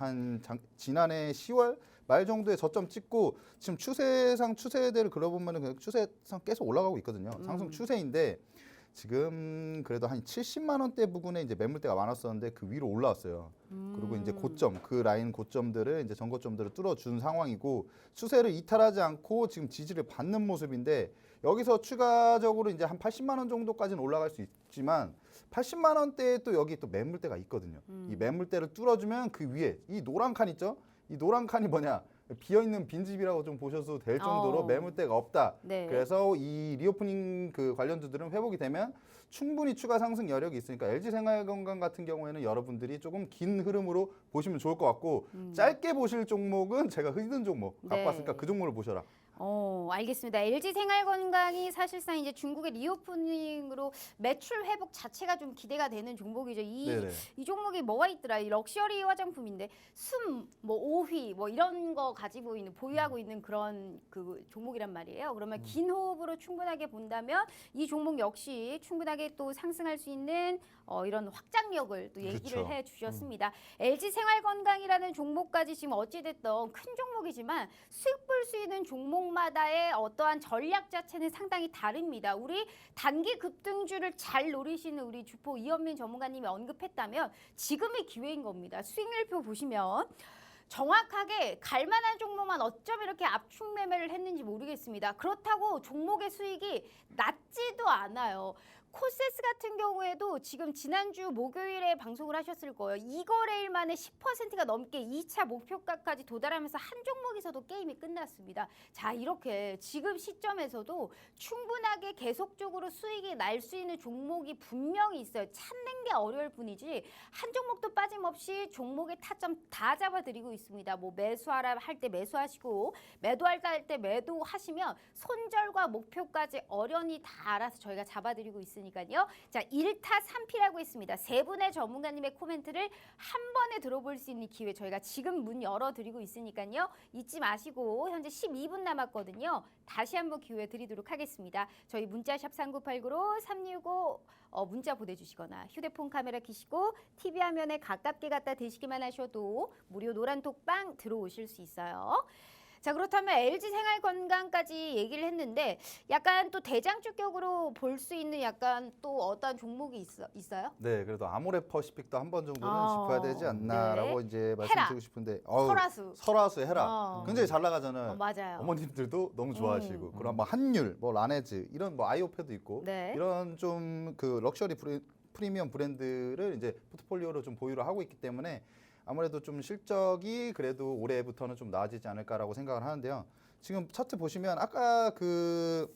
지난해 10월 말 정도에 저점 찍고 지금 추세대를 그려보면은 추세상 계속 올라가고 있거든요. 상승 추세인데, 지금 그래도 한 70만 원대 부근에 이제 매물대가 많았었는데 그 위로 올라왔어요. 그리고 이제 고점, 그 라인 고점들을 이제 전고점들을 뚫어준 상황이고, 추세를 이탈하지 않고 지금 지지를 받는 모습인데, 여기서 추가적으로 이제 한 80만 원 정도까지는 올라갈 수 있지만 80만 원대에 또 여기 또 매물대가 있거든요. 이 매물대를 뚫어주면 그 위에 이 노란 칸 있죠? 이 노란 칸이 뭐냐? 비어있는 빈집이라고 좀 보셔도 될 정도로 매물대가 없다. 네. 그래서 이 리오프닝 그 관련주들은 회복이 되면 충분히 추가 상승 여력이 있으니까, LG 생활건강 같은 경우에는 여러분들이 조금 긴 흐름으로 보시면 좋을 것 같고, 짧게 보실 종목은 제가 히든 종목 갖고 네. 왔으니까 그 종목을 보셔라. 알겠습니다. LG 생활건강이 사실상 이제 중국의 리오프닝으로 매출 회복 자체가 좀 기대가 되는 종목이죠. 이 종목이 뭐가 있더라? 이 럭셔리 화장품인데 뭐 오휘 뭐 이런 거 가지고 있는, 보유하고 있는 그런 그 종목이란 말이에요. 그러면 긴 호흡으로 충분하게 본다면 이 종목 역시 충분하게 또 상승할 수 있는 이런 확장력을 또 얘기를 그렇죠. 해 주셨습니다. LG 생활건강이라는 종목까지 지금 어찌됐든 큰 종목이지만 수익 볼 수 있는 종목만 종목마다의 어떠한 전략 자체는 상당히 다릅니다. 우리 단기 급등주를 잘 노리시는 우리 주포 이현민 전문가님이 언급했다면 지금이 기회인 겁니다. 수익률표 보시면 정확하게 갈만한 종목만 어쩜 이렇게 압축 매매를 했는지 모르겠습니다. 그렇다고 종목의 수익이 낮지도 않아요. 코세스 같은 경우에도 지금 지난주 목요일에 방송을 하셨을 거예요. 2거래일 만에 10%가 넘게 2차 목표가까지 도달하면서 한 종목에서도 게임이 끝났습니다. 자, 이렇게 지금 시점에서도 충분하게 계속적으로 수익이 날 수 있는 종목이 분명히 있어요. 찾는 게 어려울 뿐이지 한 종목도 빠짐없이 종목의 타점 다 잡아드리고 있습니다. 뭐 매수하라 할 때 매수하시고 매도할 때 매도하시면 손절과 목표까지 어련히 다 알아서 저희가 잡아드리고 있으니까요. 자, 1타 3피라고 했습니다. 세 분의 전문가님의 코멘트를 한 번에 들어볼 수 있는 기회 저희가 지금 문 열어드리고 있으니까요. 잊지 마시고 현재 12분 남았거든요. 다시 한번 기회 드리도록 하겠습니다. 저희 문자샵 3989로 365 문자 보내주시거나 휴대폰 카메라 켜시고 TV 화면에 가깝게 갖다 대시기만 하셔도 무료 노란 톡방 들어오실 수 있어요. 자, 그렇다면 LG생활건강까지 얘기를 했는데 약간 또 대장주격으로 볼 수 있는 약간 또 어떤 종목이 있어요? 네, 그래도 아모레퍼시픽도 한 번 정도는 아, 짚어야 되지 않나라고 네. 이제 헤라. 말씀드리고 싶은데 설화수. 설화수 헤라 어. 굉장히 잘 나가잖아요. 맞아요. 어머님들도 너무 좋아하시고 그럼 뭐 한율, 뭐 라네즈 이런 뭐 아이오페도 있고 네. 이런 좀 그 럭셔리 프리미엄 브랜드를 이제 포트폴리오로 좀 보유를 하고 있기 때문에 아무래도 좀 실적이 그래도 올해부터는 좀 나아지지 않을까라고 생각을 하는데요. 지금 차트 보시면 아까 그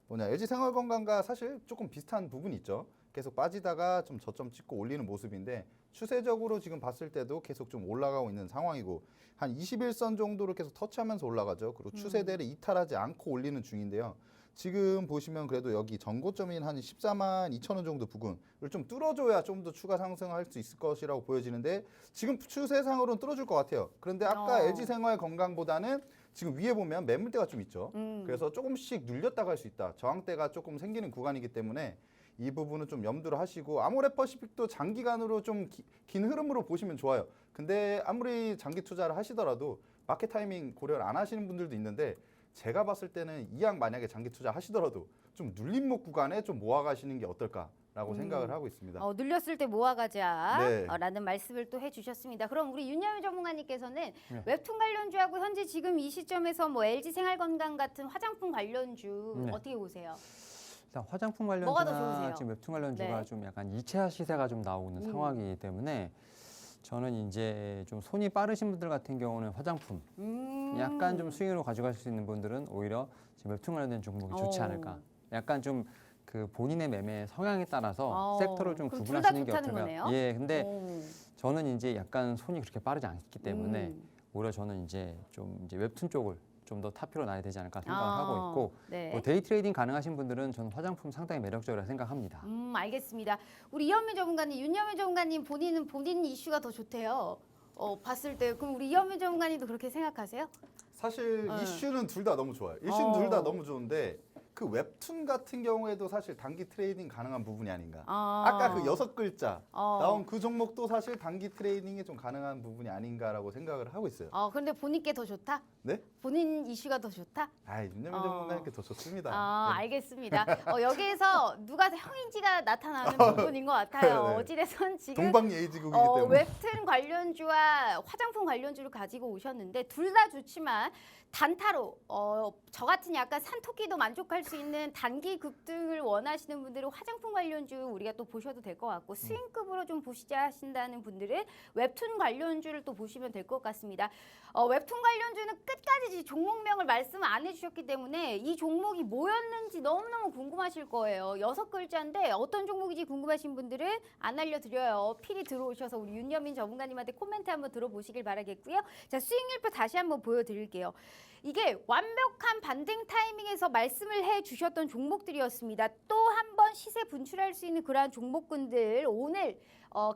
LG생활건강과 사실 조금 비슷한 부분이 있죠. 계속 빠지다가 좀 저점 찍고 올리는 모습인데 추세적으로 지금 봤을 때도 계속 좀 올라가고 있는 상황이고 한 21선 정도로 계속 터치하면서 올라가죠. 그리고 추세대를 이탈하지 않고 올리는 중인데요. 지금 보시면 그래도 여기 전고점인 한 14만 2천 원 정도 부근을 좀 뚫어줘야 좀 더 추가 상승할 수 있을 것이라고 보여지는데 지금 추세상으로는 뚫어줄 것 같아요. 그런데 아까 LG생활건강보다는 지금 위에 보면 매물대가 좀 있죠. 그래서 조금씩 눌렸다 갈 수 있다. 저항대가 조금 생기는 구간이기 때문에 이 부분은 좀 염두를 하시고 아모레퍼시픽도 장기간으로 좀 긴 흐름으로 보시면 좋아요. 근데 아무리 장기 투자를 하시더라도 마켓 타이밍 고려를 안 하시는 분들도 있는데 제가 봤을 때는 이왕 만약에 장기 투자 하시더라도 좀 눌림목 구간에 좀 모아가시는 게 어떨까라고 생각을 하고 있습니다. 눌렸을 때 모아가자 네. 라는 말씀을 또 해주셨습니다. 그럼 우리 윤여미 전문가님께서는 네. 웹툰 관련주하고 현재 지금 이 시점에서 뭐 LG생활건강 같은 화장품 관련주 네. 어떻게 보세요? 일단 화장품 뭐가 더 좋으세요? 관련주나 지금 웹툰 관련주가 네. 좀 약간 2차 시세가 좀 나오고 있는 상황이기 때문에 저는 이제 좀 손이 빠르신 분들 같은 경우는 화장품 약간 좀 수익으로 가져갈 수 있는 분들은 오히려 지금 웹툰 관련된 종목이 좋지 않을까. 약간 좀 그 본인의 매매 성향에 따라서 섹터를 좀 그럼 둘다 구분하시는 게 좋다는 어떨까. 거네요? 예, 근데 저는 이제 약간 손이 그렇게 빠르지 않기 때문에 오히려 저는 이제 좀 이제 웹툰 쪽을 좀 더 타피로 놔야 되지 않을까 생각을 하고 있고 네. 뭐 데이 트레이딩 가능하신 분들은 저는 화장품 상당히 매력적이라고 생각합니다. 알겠습니다. 우리 이현미 전문가님, 윤여미 전문가님 본인 이슈가 더 좋대요. 봤을 때 그럼 우리 이현미 전문가님도 그렇게 생각하세요? 사실 네. 이슈는 둘 다 너무 좋아요. 이슈는 둘 다 너무 좋은데 그 웹툰 같은 경우에도 사실 단기 트레이딩 가능한 부분이 아닌가. 아까 그 6글자 나온 그 종목도 사실 단기 트레이딩이 좀 가능한 부분이 아닌가라고 생각을 하고 있어요. 그런데 본인께 더 좋다? 네? 본인 이슈가 더 좋다? 윤여민 전문가님께 더 좋습니다. 네. 알겠습니다. 여기에서 누가 형인지가 나타나는 부분인 것 같아요. 네. 어찌됐건 지금 동방예의지국이기 때문에. 웹툰 관련주와 화장품 관련주를 가지고 오셨는데 둘 다 좋지만 단타로 저 같은 약간 산토끼도 만족할 수 있는 단기 급등을 원하시는 분들은 화장품 관련주 우리가 또 보셔도 될 것 같고 스윙급으로 좀 보시자 하신다는 분들은 웹툰 관련주를 또 보시면 될 것 같습니다. 웹툰 관련주는 끝까지 종목명을 말씀 안 해주셨기 때문에 이 종목이 뭐였는지 너무너무 궁금하실 거예요. 6글자인데 어떤 종목인지 궁금하신 분들은 안 알려드려요. 필히 들어오셔서 우리 윤여민 전문가님한테 코멘트 한번 들어보시길 바라겠고요. 자, 수익률표 다시 한번 보여드릴게요. 이게 완벽한 반등 타이밍에서 말씀을 해주셨던 종목들이었습니다. 또 한 번 시세 분출할 수 있는 그러한 종목군들 오늘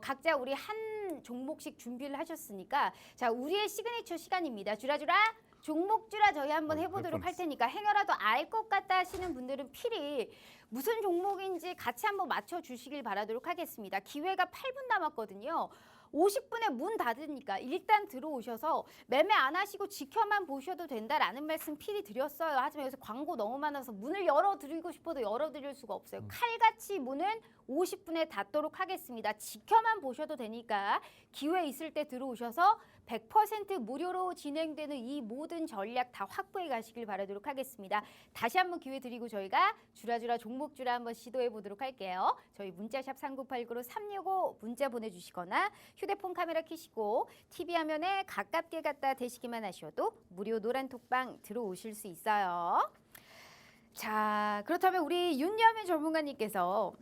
각자 우리 한 종목씩 준비를 하셨으니까 자, 우리의 시그니처 시간입니다. 주라주라 종목주라 저희 한번 해보도록 할 테니까 행여라도 알 것 같다 하시는 분들은 필히 무슨 종목인지 같이 한번 맞춰주시길 바라도록 하겠습니다. 기회가 8분 남았거든요. 50분에 문 닫으니까 일단 들어오셔서 매매 안 하시고 지켜만 보셔도 된다라는 말씀 필히 드렸어요. 하지만 여기서 광고 너무 많아서 문을 열어드리고 싶어도 열어드릴 수가 없어요. 칼같이 문은 50분에 닫도록 하겠습니다. 지켜만 보셔도 되니까 기회 있을 때 들어오셔서 100% 무료로 진행되는 이 모든 전략 다 확보해 가시길 바라도록 하겠습니다. 다시 한번 기회 드리고 저희가 주라주라 종목주라 한번 시도해 보도록 할게요. 저희 문자샵 3989로 365 문자 보내주시거나 휴대폰 카메라 켜시고 TV 화면에 가깝게 갖다 대시기만 하셔도 무료 노란 톡방 들어오실 수 있어요. 자, 그렇다면 우리 윤여민 전문가님께서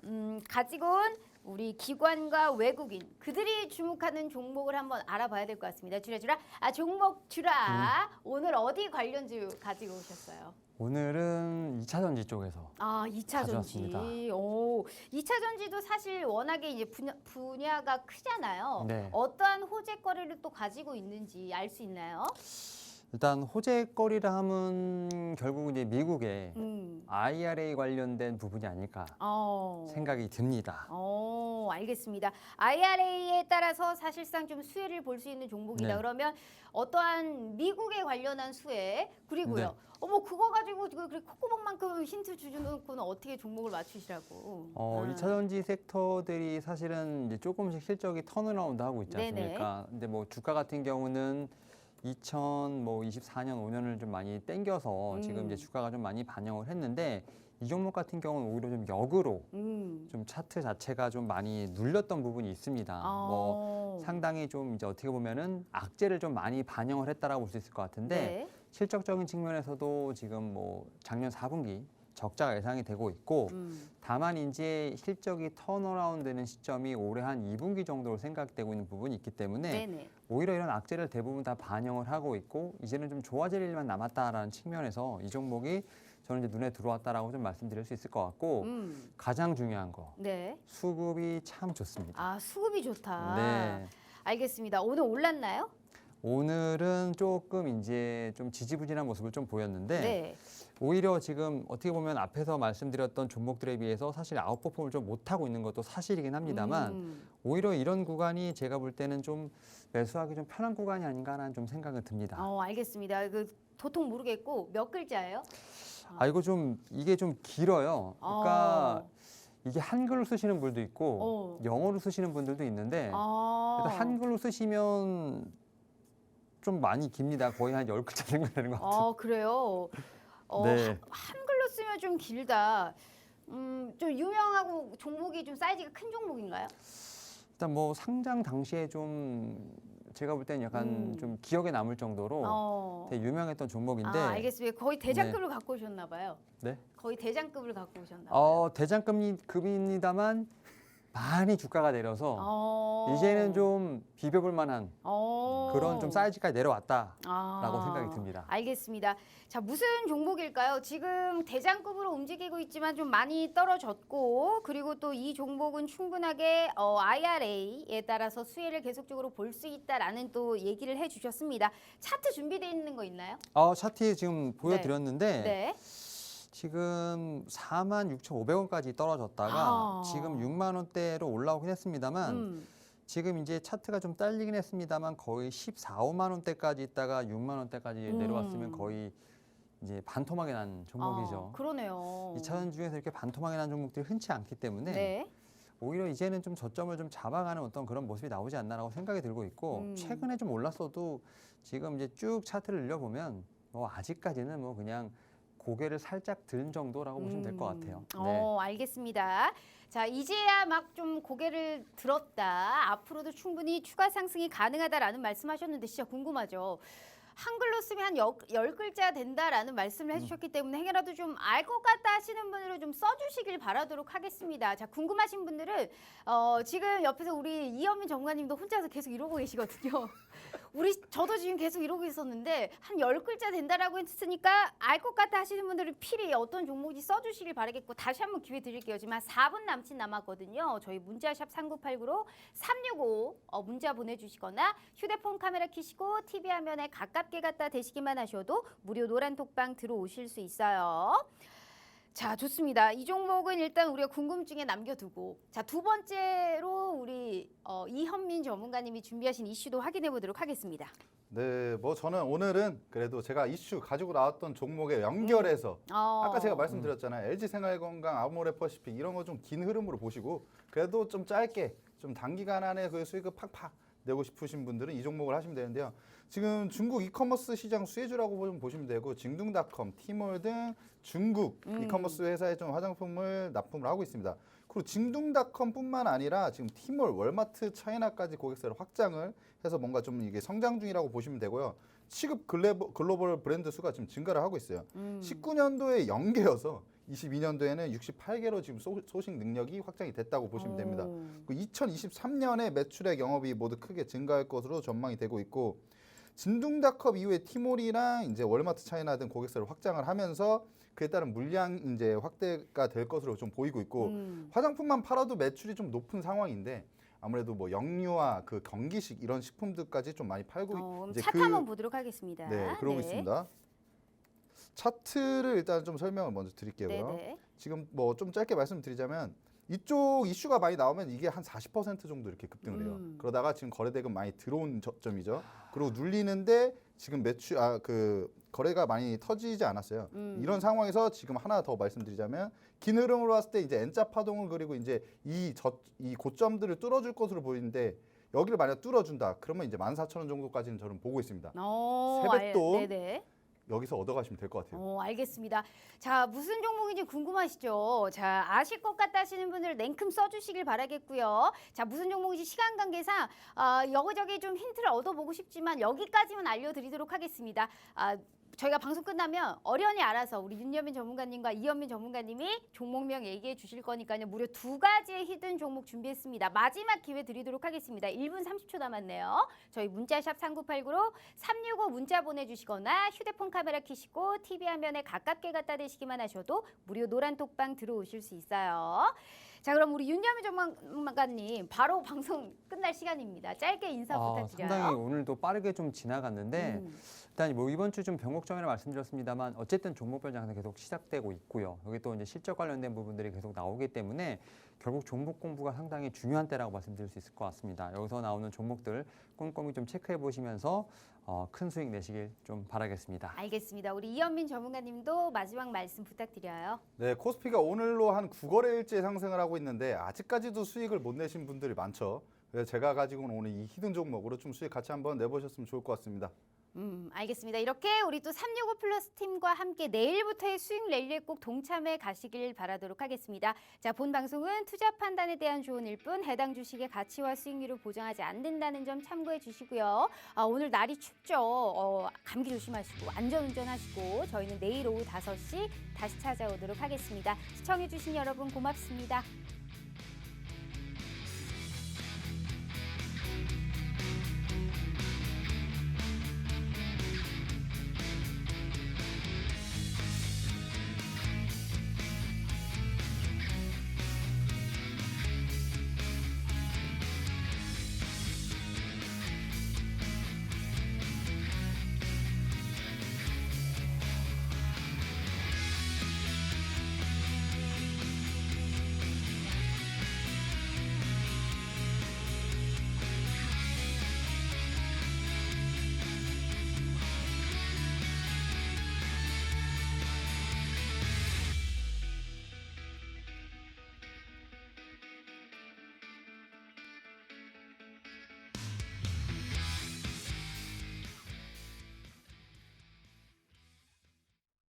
가지고 온 우리 기관과 외국인 그들이 주목하는 종목을 한번 알아봐야 될 것 같습니다. 주라주라 종목 주라 오늘 어디 관련주 가지고 오셨어요? 오늘은 2차 전지 쪽에서 2차 전지. 가져왔습니다. 오, 2차 전지도 사실 워낙에 이제 분야가 크잖아요. 네. 어떠한 호재거리를 또 가지고 있는지 알 수 있나요? 일단 호재거리라 하면 결국 이제 미국의 IRA 관련된 부분이 아닐까 생각이 듭니다. 알겠습니다. IRA에 따라서 사실상 좀 수혜를 볼 수 있는 종목이다. 네. 그러면 어떠한 미국에 관련한 수혜 그리고요. 네. 그거 가지고 그렇게 콧구멍만큼 힌트 주놓고는 어떻게 종목을 맞추시라고? 2차 전지 섹터들이 사실은 이제 조금씩 실적이 턴어라운드 하고 있지 않습니까? 근데 뭐 주가 같은 경우는 2024년, 5년을 좀 많이 땡겨서 지금 이제 주가가 좀 많이 반영을 했는데 이 종목 같은 경우는 오히려 좀 역으로 좀 차트 자체가 좀 많이 눌렸던 부분이 있습니다. 뭐 상당히 좀 이제 어떻게 보면은 악재를 좀 많이 반영을 했다라고 볼 수 있을 것 같은데 네. 실적적인 측면에서도 지금 뭐 작년 4분기 적자가 예상이 되고 있고 다만 이제 실적이 턴어라운드되는 시점이 올해 한 2분기 정도로 생각되고 있는 부분이 있기 때문에 네네. 오히려 이런 악재를 대부분 다 반영을 하고 있고 이제는 좀 좋아질 일만 남았다라는 측면에서 이 종목이 저는 이제 눈에 들어왔다라고 좀 말씀드릴 수 있을 것 같고 가장 중요한 거 네. 수급이 참 좋습니다. 수급이 좋다. 네. 알겠습니다. 오늘 올랐나요? 오늘은 조금 이제 좀 지지부진한 모습을 좀 보였는데 네. 오히려 지금 어떻게 보면 앞에서 말씀드렸던 종목들에 비해서 사실 아웃퍼폼을 좀 못하고 있는 것도 사실이긴 합니다만 오히려 이런 구간이 제가 볼 때는 좀 매수하기 좀 편한 구간이 아닌가라는 좀 생각은 듭니다. 알겠습니다. 도통 모르겠고 몇 글자예요? 이게 좀 길어요. 그러니까 이게 한글로 쓰시는 분도 있고 영어로 쓰시는 분들도 있는데 일단 한글로 쓰시면 좀 많이 깁니다. 거의 한 10글자 정도 되는 것 같아요. 그래요? 네. 한글로 쓰면 좀 길다. 좀 유명하고 종목이 좀 사이즈가 큰 종목인가요? 일단 뭐 상장 당시에 좀 제가 볼 때는 약간 좀 기억에 남을 정도로 되게 유명했던 종목인데 알겠습니다. 거의 대장급을 갖고 오셨나 봐요. 네? 거의 대장급을 갖고 오셨나 봐요. 대장급입니다만 많이 주가가 내려서 이제는 좀 비벼볼 만한 그런 좀 사이즈까지 내려왔다라고 생각이 듭니다. 알겠습니다. 자, 무슨 종목일까요? 지금 대장급으로 움직이고 있지만 좀 많이 떨어졌고 그리고 또 이 종목은 충분하게 IRA에 따라서 수혜를 계속적으로 볼 수 있다라는 또 얘기를 해주셨습니다. 차트 준비되어 있는 거 있나요? 차트에 지금 보여드렸는데 네. 지금 46,500원까지 떨어졌다가 지금 6만 원대로 올라오긴 했습니다만 지금 이제 차트가 좀 딸리긴 했습니다만 거의 14, 5만 원대까지 있다가 6만 원대까지 내려왔으면 거의 이제 반토막이 난 종목이죠. 그러네요. 이 차전 중에서 이렇게 반토막이 난 종목들이 흔치 않기 때문에 네. 오히려 이제는 좀 저점을 좀 잡아가는 어떤 그런 모습이 나오지 않나라고 생각이 들고 있고 최근에 좀 올랐어도 지금 이제 쭉 차트를 늘려보면 뭐 아직까지는 뭐 그냥 고개를 살짝 든 정도라고 보시면 될 것 같아요. 네. 알겠습니다. 자, 이제야 막 좀 고개를 들었다. 앞으로도 충분히 추가 상승이 가능하다라는 말씀하셨는데 진짜 궁금하죠. 한글로 쓰면 한 10글자 된다라는 말씀을 해주셨기 때문에 행여라도 좀 알 것 같다 하시는 분으로 좀 써주시길 바라도록 하겠습니다. 자, 궁금하신 분들은 지금 옆에서 우리 이현민 전문가님도 혼자서 계속 이러고 계시거든요. 저도 지금 계속 이러고 있었는데 한 10글자 된다라고 했으니까 알 것 같다 하시는 분들은 필히 어떤 종목인지 써주시길 바라겠고 다시 한번 기회 드릴게요. 지금 한 4분 남았거든요. 저희 문자샵 3989로 365 문자 보내주시거나 휴대폰 카메라 켜시고 TV 화면에 가깝게 갖다 대시기만 하셔도 무료 노란 톡방 들어오실 수 있어요. 자, 좋습니다. 이 종목은 일단 우리가 궁금증에 남겨두고 자, 두 번째로 우리 이현민 전문가님이 준비하신 이슈도 확인해 보도록 하겠습니다. 네, 뭐 저는 오늘은 그래도 제가 이슈 가지고 나왔던 종목에 연결해서 아까 제가 말씀드렸잖아요. LG생활건강, 아모레퍼시픽 이런 거 좀 긴 흐름으로 보시고 그래도 좀 짧게 좀 단기간 안에 그 수익을 팍팍 내고 싶으신 분들은 이 종목을 하시면 되는데요. 지금 중국 이커머스 시장 수혜주라고 좀 보시면 되고 징둥닷컴, 티몰 등 중국 이커머스 회사에 좀 화장품을 납품을 하고 있습니다. 그리고 징둥닷컴뿐만 아니라 지금 티몰, 월마트, 차이나까지 고객사를 확장을 해서 뭔가 좀 이게 성장 중이라고 보시면 되고요. 시급 글로벌 브랜드 수가 지금 증가를 하고 있어요. 19년도에 0개여서 22년도에는 68개로 지금 소식 능력이 확장이 됐다고 보시면 됩니다. 2023년에 매출액 영업이 모두 크게 증가할 것으로 전망이 되고 있고 진둥닷컴 이후에 티몰이랑 이제 월마트 차이나 등 고객사를 확장을 하면서 그에 따른 물량 이제 확대가 될 것으로 좀 보이고 있고 화장품만 팔아도 매출이 좀 높은 상황인데 아무래도 뭐 영유아 그 경기식 이런 식품들까지 좀 많이 팔고 이제 차트 한번 보도록 하겠습니다. 네, 그러고 있습니다. 차트를 일단 좀 설명을 먼저 드릴게요. 네네. 지금 뭐 좀 짧게 말씀드리자면 이쪽 이슈가 많이 나오면 이게 한 40% 정도 이렇게 급등을 해요. 그러다가 지금 거래대금 많이 들어온 점이죠. 그리고 눌리는데 지금 그 거래가 많이 터지지 않았어요. 이런 상황에서 지금 하나 더 말씀드리자면 긴 흐름으로 봤을 때 이제 N자 파동을 그리고 이제 이 고점들을 뚫어줄 것으로 보이는데 여기를 만약 뚫어준다 그러면 이제 14,000원 정도까지는 저는 보고 있습니다. 세뱃돈 네네. 여기서 얻어가시면 될 것 같아요. 알겠습니다. 자, 무슨 종목인지 궁금하시죠? 자, 아실 것 같다 하시는 분들 냉큼 써주시길 바라겠고요. 자, 무슨 종목인지 시간 관계상 여기저기 좀 힌트를 얻어보고 싶지만 여기까지만 알려드리도록 하겠습니다. 저희가 방송 끝나면 어련히 알아서 우리 윤여민 전문가님과 이현민 전문가님이 종목명 얘기해 주실 거니까요. 무려 2가지의 히든 종목 준비했습니다. 마지막 기회 드리도록 하겠습니다. 1분 30초 남았네요. 저희 문자샵 3989로 365 문자 보내주시거나 휴대폰 카메라 켜시고 TV 화면에 가깝게 갖다 대시기만 하셔도 무료 노란 톡방 들어오실 수 있어요. 자, 그럼 우리 윤여민 전문가님 바로 방송 끝날 시간입니다. 짧게 인사 부탁드려요. 상당히 오늘도 빠르게 좀 지나갔는데 일단 뭐 이번 주 좀 병목 정리를 말씀드렸습니다만 어쨌든 종목별 장세 계속 시작되고 있고요. 여기 또 이제 실적 관련된 부분들이 계속 나오기 때문에 결국 종목 공부가 상당히 중요한 때라고 말씀드릴 수 있을 것 같습니다. 여기서 나오는 종목들 꼼꼼히 좀 체크해 보시면서 큰 수익 내시길 좀 바라겠습니다. 알겠습니다. 우리 이현민 전문가님도 마지막 말씀 부탁드려요. 네, 코스피가 오늘로 한 9거래일째 상승을 하고 있는데 아직까지도 수익을 못 내신 분들이 많죠. 그래서 제가 가지고는 오늘 이 히든 종목으로 좀 수익 같이 한번 내보셨으면 좋을 것 같습니다. 알겠습니다. 이렇게 우리 또 365 플러스 팀과 함께 내일부터의 수익 랠리에 꼭 동참해 가시길 바라도록 하겠습니다. 자, 본 방송은 투자 판단에 대한 조언일 뿐 해당 주식의 가치와 수익률을 보장하지 않는다는 점 참고해 주시고요. 오늘 날이 춥죠. 감기 조심하시고 안전운전하시고 저희는 내일 오후 5시 다시 찾아오도록 하겠습니다. 시청해 주신 여러분 고맙습니다.